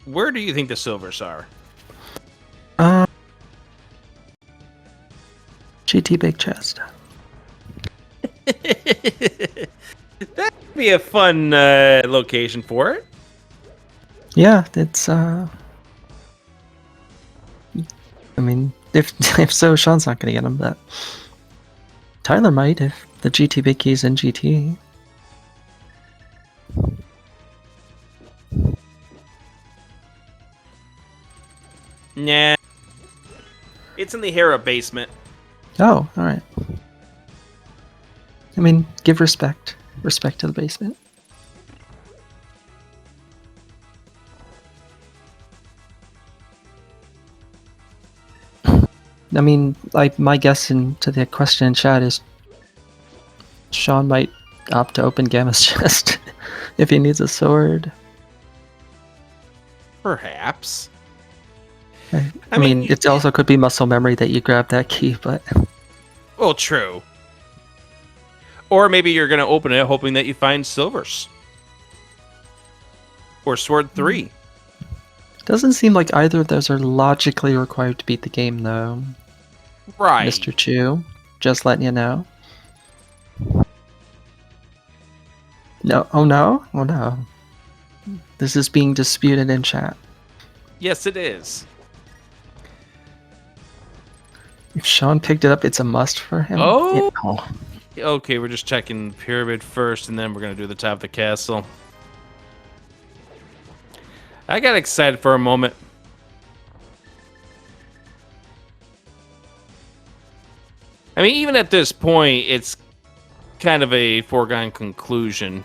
Where do you think the silvers are? GT big chest. That'd be a fun location for it. Yeah, it's I mean, if so, Sean's not gonna get him, but Tyler might if the GT big key's in GT. Nah. It's in the Hera basement. Oh, alright. I mean, give respect. Respect to the basement. I mean, my guess into the question in chat is Sean might opt to open Gamma's chest if he needs a sword. Perhaps. I mean, it also could be muscle memory that you grab that key, but... Well, true. Or maybe you're going to open it hoping that you find silvers. Or sword 3. Doesn't seem like either of those are logically required to beat the game, though. Right. Mr. Chu, just letting you know. No, oh no? Oh no. This is being disputed in chat. Yes, it is. If Sean picked it up, it's a must for him. Oh! Oh. Okay, we're just checking pyramid first, and then we're going to do the top of the castle. I got excited for a moment. I mean, even at this point, it's kind of a foregone conclusion.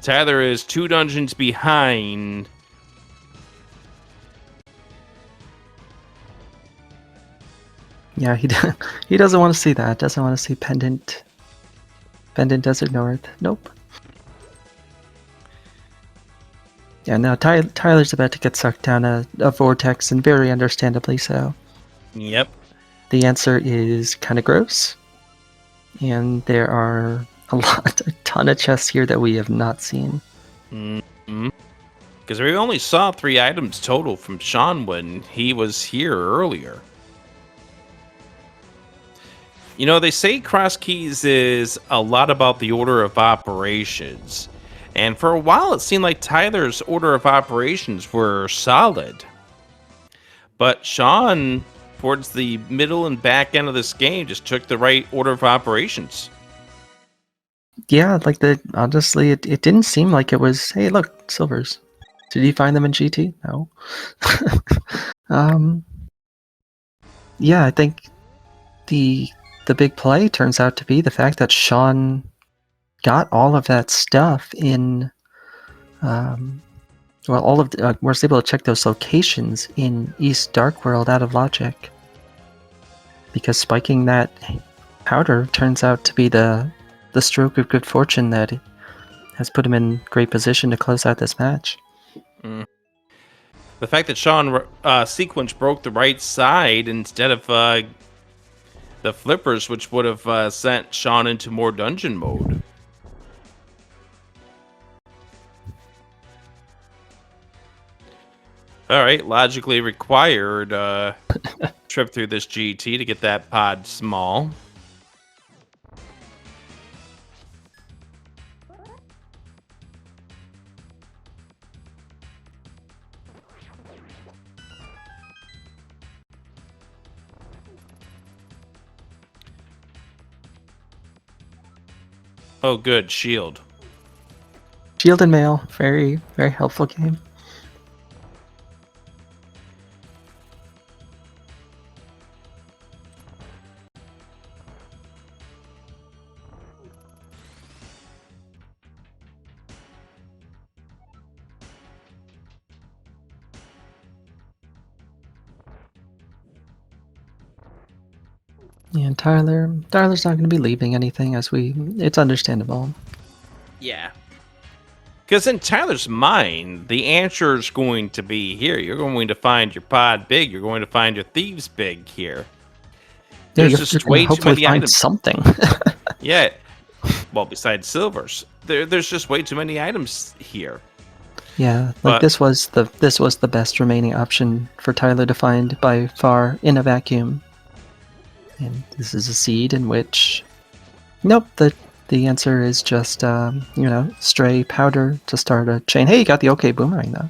Tyler is 2 dungeons behind. Yeah, he doesn't want to see that. Doesn't want to see Pendant Desert North. Nope. Yeah, no, Tyler's about to get sucked down a vortex, and very understandably so. Yep. The answer is kind of gross. And there are a ton of chests here that we have not seen. Because we only saw 3 items total from Sean when he was here earlier. You know, they say Cross Keys is a lot about the order of operations. And for a while, it seemed like Tyler's order of operations were solid. But Sean, towards the middle and back end of this game, just took the right order of operations. Yeah, like honestly, it didn't seem like it was, hey, look, silvers. Did you find them in GT? No. Yeah, I think the big play turns out to be the fact that Sean got all of that stuff in, was able to check those locations in East Dark World out of logic. Because spiking that powder turns out to be the stroke of good fortune that has put him in great position to close out this match. The fact that Sean sequence broke the right side instead of the flippers, which would have sent Sean into more dungeon mode. All right, logically required trip through this GT to get that pod small. Oh, good. Shield. Shield and Mail, very, very helpful game. And Tyler's not going to be leaving anything, it's understandable. Yeah. Because in Tyler's mind, the answer is going to be here. You're going to find your pod big. You're going to find your thieves big here. There's just way too many items. Something. Yeah. Well, besides silvers, there's just way too many items here. Yeah, like But this was the best remaining option for Tyler to find by far in a vacuum. And this is a seed in which, nope, the answer is just stray powder to start a chain. Hey, you got the okay boomerang though.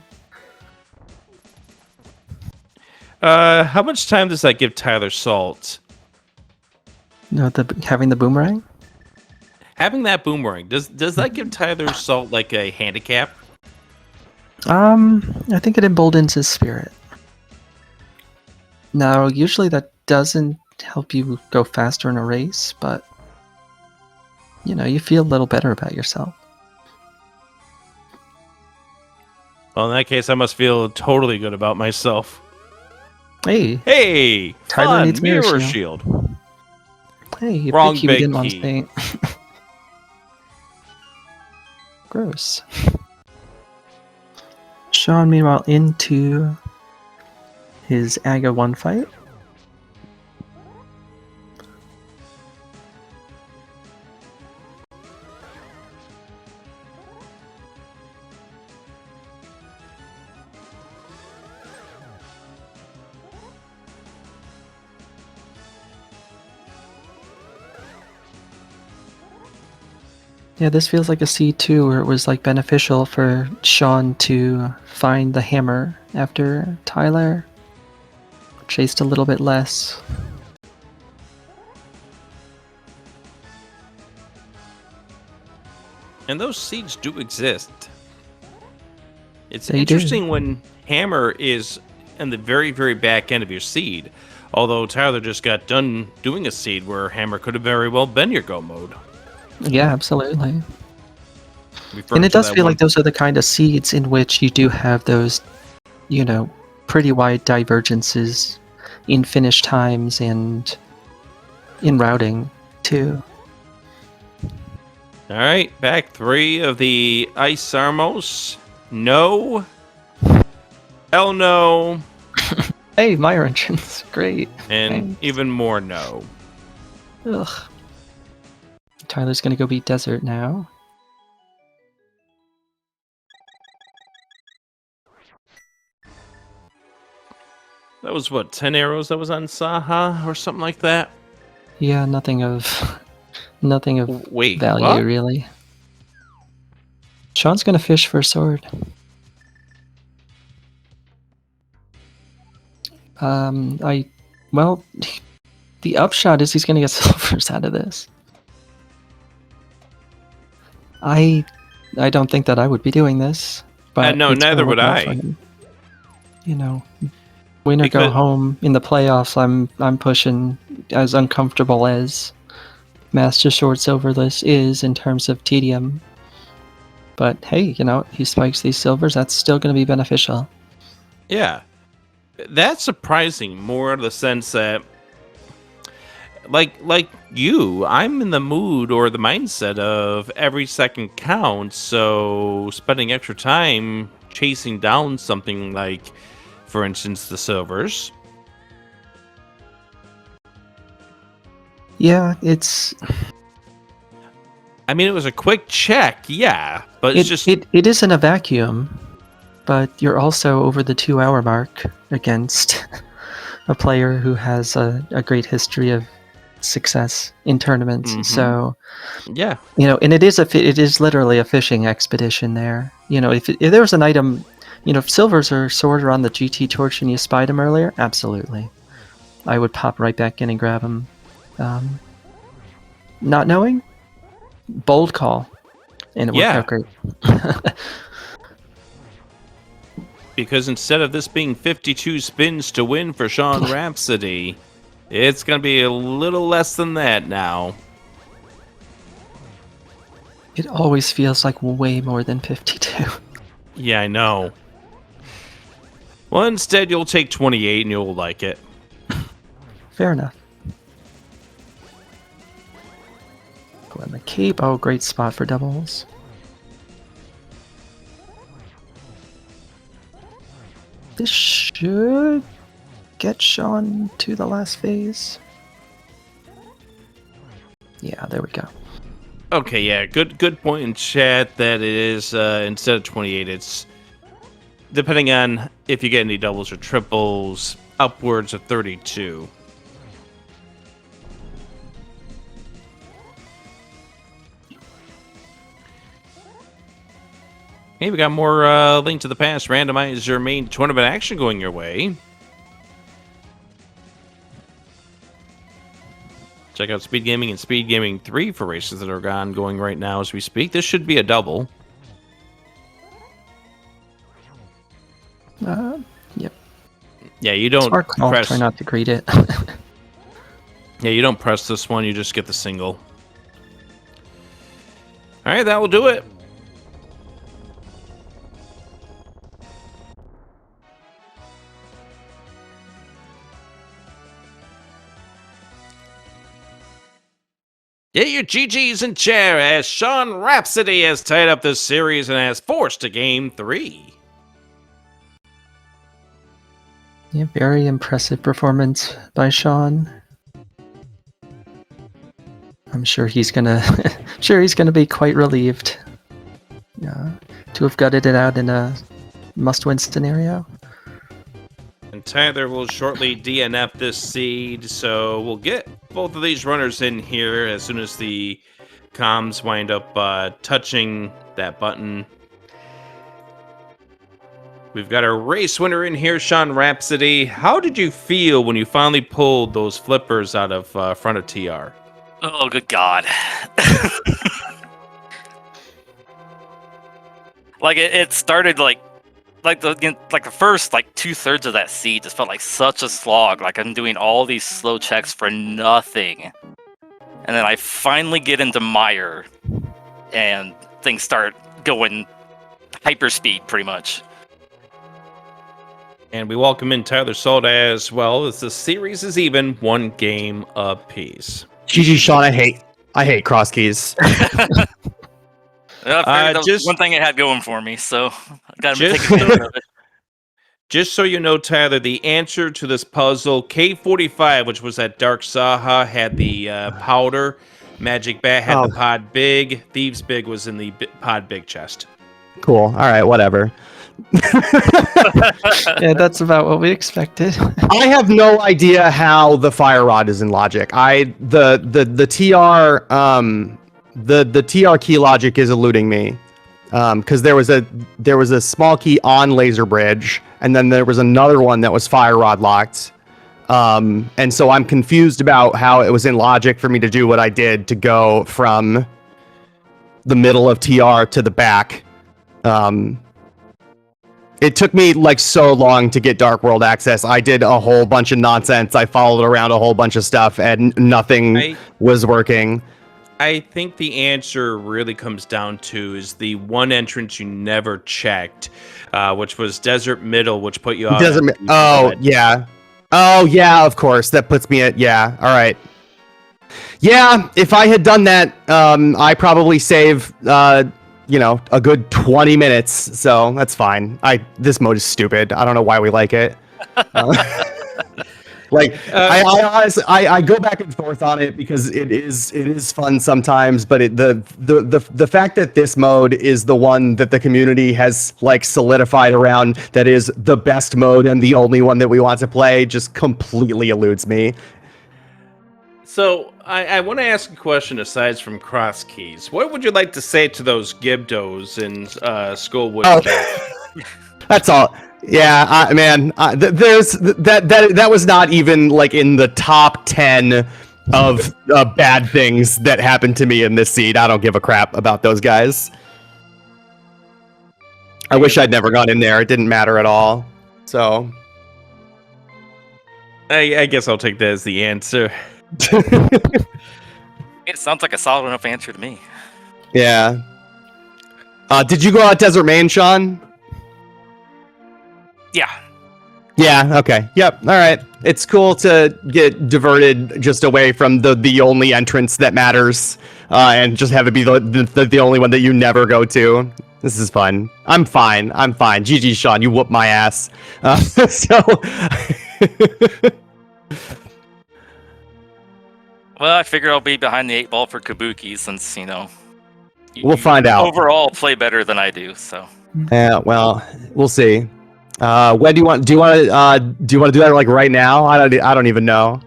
how much time does that give Tylersalt? No, having the boomerang. Having that boomerang, does that give Tylersalt like a handicap? I think it emboldens his spirit. Now, usually that doesn't help you go faster in a race, but you feel a little better about yourself. Well, in that case, I must feel totally good about myself. Hey, Hey, Tyler fun needs mirror mirror shield. shield. Hey, Wrong big key we big didn't want to key. say. Gross. Sean, meanwhile, into his Aga 1 fight. Yeah, this feels like a C2 where it was like beneficial for Sean to find the hammer after Tyler chased a little bit less. And those seeds do exist. It's They do. interesting when hammer is in the very, very back end of your seed. Although Tyler just got done doing a seed where hammer could have very well been your go mode. Yeah, absolutely. Referring And it to does that feel one- like those are the kind of seeds in which you do have those, pretty wide divergences in finish times and in routing, too. All right, back 3 of the Ice Armos. No. Hell no. Hey, Meyer entrance. Great. And Thanks. even more no. Ugh. Tyler's gonna go beat Desert now. That was what, 10 arrows that was on Saha or something like that? Yeah, nothing of Wait, value, what? really. Sean's gonna fish for a sword. Well, the upshot is he's gonna get silvers out of this. I don't think that I would be doing this, but No, it's gonna neither work would out I. for him. Win or go Because- home in the playoffs. I'm pushing as uncomfortable as Master Sword Silverless is in terms of tedium. But hey, he spikes these silvers. That's still going to be beneficial. Yeah. That's surprising more in the sense that like you, I'm in the mood or the mindset of every second counts, so spending extra time chasing down something like, for instance, the silvers. Yeah, it's I mean, it was a quick check, yeah, but it's just it is in a vacuum, but you're also over the 2-hour mark against a player who has a great history of success in tournaments. Mhm. So yeah. and it is literally a fishing expedition there. If there was an item, if silvers or sword are on the GT torch and you spied them earlier, absolutely, I would pop right back in and grab them. Not knowing, bold call, and it worked Yeah. out great. Because instead of this being 52 spins to win for SeanRhapsody, it's going to be a little less than that now. It always feels like way more than 52. Yeah, I know. Well, instead, you'll take 28 and you'll like it. Fair enough. Go in the cape. Oh, great spot for doubles. This should get Sean to the last phase. Yeah, there we go. Okay, yeah, good point in chat that it is, instead of 28, it's depending on if you get any doubles or triples, upwards of 32. Hey, we got more Link to the Past randomizer main tournament action going your way. Check out SpeedGaming and SpeedGaming 3 for races that are ongoing right now as we speak. This should be a double. Yep. Yeah, you don't Smart call. press. Try not to greet it. Yeah, you don't press this one. You just get the single. All right, that will do it. Get your GGs in chair as SeanRhapsody has tied up this series and has forced to game 3. Yeah, very impressive performance by Sean. I'm sure he's gonna be quite relieved to have gutted it out in a must-win scenario. And Tyler will shortly DNF this seed, so we'll get both of these runners in here as soon as the comms wind up touching that button. We've got our race winner in here, SeanRhapsody. How did you feel when you finally pulled those flippers out of front of TR? Oh, good God. Like, it started like the first, 2/3 of that seed just felt like such a slog. Like, I'm doing all these slow checks for nothing. And then I finally get into Mire, and things start going hyperspeed, pretty much. And we welcome in Tylersalt as well, as the series is even, 1 game apiece. GG, Sean. I hate cross keys. That was one thing it had going for me, so I got to take advantage of it. Just so you know, Tyler, the answer to this puzzle, K45, which was that Dark Saha, had the powder. Magic Bat had the pod big. Thieves Big was in the pod big chest. Cool. All right, whatever. Yeah, that's about what we expected. I have no idea how the fire rod is in logic. The TR key logic is eluding me. Because there was a small key on laser bridge, and then there was another one that was fire rod locked. And so I'm confused about how it was in logic for me to do what I did to go from the middle of TR to the back. It took me so long to get Dark World access. I did a whole bunch of nonsense. I followed around a whole bunch of stuff, and nothing was working. I think the answer really comes down to is the one entrance you never checked, which was Desert Middle, which put you out. Yeah. Oh, yeah, of course. That puts me at, yeah. All right. Yeah, if I had done that, I probably save, a good 20 minutes. So that's fine. This mode is stupid. I don't know why we like it. I honestly, I go back and forth on it because it is fun sometimes, but the fact that this mode is the one that the community has solidified around that is the best mode and the only one that we want to play just completely eludes me. So I want to ask a question aside from cross keys. What would you like to say to those Gibdos in Skullwood? Oh, that's all. Yeah, man, there's that was not even in the top 10 of bad things that happened to me in this seed. I don't give a crap about those guys. I wish I'd never gone in there. It didn't matter at all. So I guess I'll take that as the answer. It sounds like a solid enough answer to me. Yeah. Did you go out Desert Main, Sean? Yeah. Yeah, okay. Yep, all right. It's cool to get diverted just away from the only entrance that matters, and just have it be the only one that you never go to. This is fun. I'm fine. GG, Sean, you whooped my ass. Well, I figure I'll be behind the 8 ball for Kabuki since, we'll find out. Overall, play better than I do, so. Yeah, well, we'll see. When do you want? Do you want to? Do you want to do that like right now? I don't even know.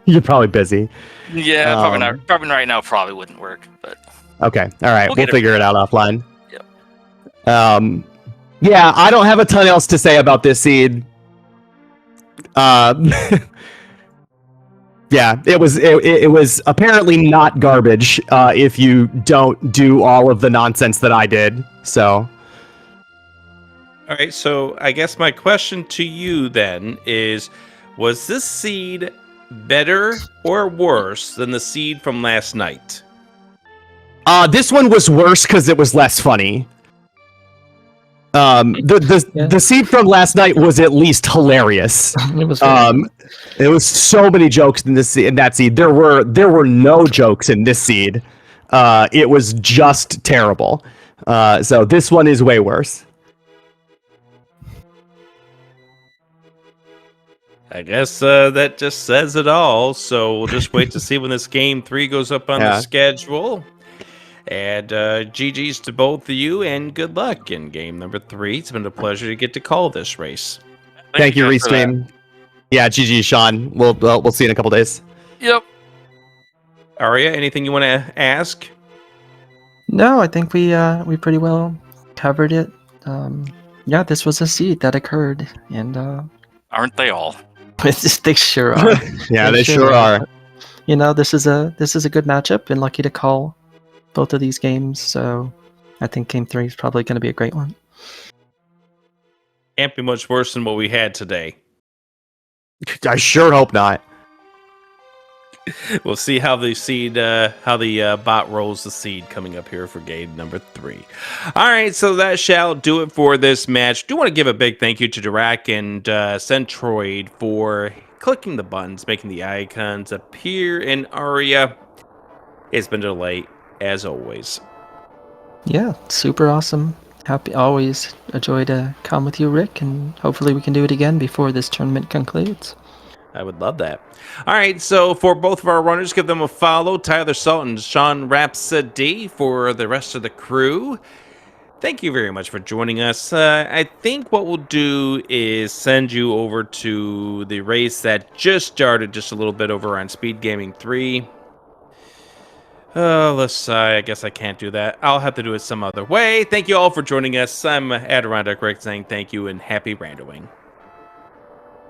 You're probably busy. Yeah, probably not. Probably right now probably wouldn't work. But Okay. All right. We'll We'll get it figure it out offline. Yep. Yeah, I don't have a ton else to say about this seed. Yeah, it was apparently not garbage if you don't do all of the nonsense that I did. So, All right, so I guess my question to you then is, was this seed better or worse than the seed from last night? this one was worse because it was less funny. The seed from last night was at least hilarious. It was very good. There was so many jokes in that seed. There were no jokes in this seed. It was just terrible. So this one is way worse. I guess that just says it all. So we'll just wait to see when this game 3 goes up on the schedule. And GG's to both of you, and good luck in game number 3. It's been a pleasure to get to call this race. Thank you, guys for that. Restream. Yeah, GG, Sean. We'll see you in a couple days. Yep. Arya, anything you want to ask? No, I think we pretty well covered it. Yeah, this was a seed that occurred, and Aren't they all? they sure are. Yeah, they sure are. You know, this is a good matchup, and lucky to call both of these games. So I think game 3 is probably going to be a great one. Can't be much worse than what we had today. I sure hope not. We'll see how the bot rolls the seed coming up here for game number 3. All right, so that shall do it for this match. Do want to give a big thank you to Dirac and Centroid for clicking the buttons, making the icons appear in Aria. It's been a delight, as always. Yeah, super awesome. Always a joy to come with you, Rick, and hopefully we can do it again before this tournament concludes. I would love that. All right, so for both of our runners, give them a follow. Tylersalt and SeanRhapsody for the rest of the crew. Thank you very much for joining us. I think what we'll do is send you over to the race that just started just a little bit over on SpeedGaming 3. I guess I can't do that. I'll have to do it some other way. Thank you all for joining us. I'm Adirondack Rick saying thank you and happy randoing.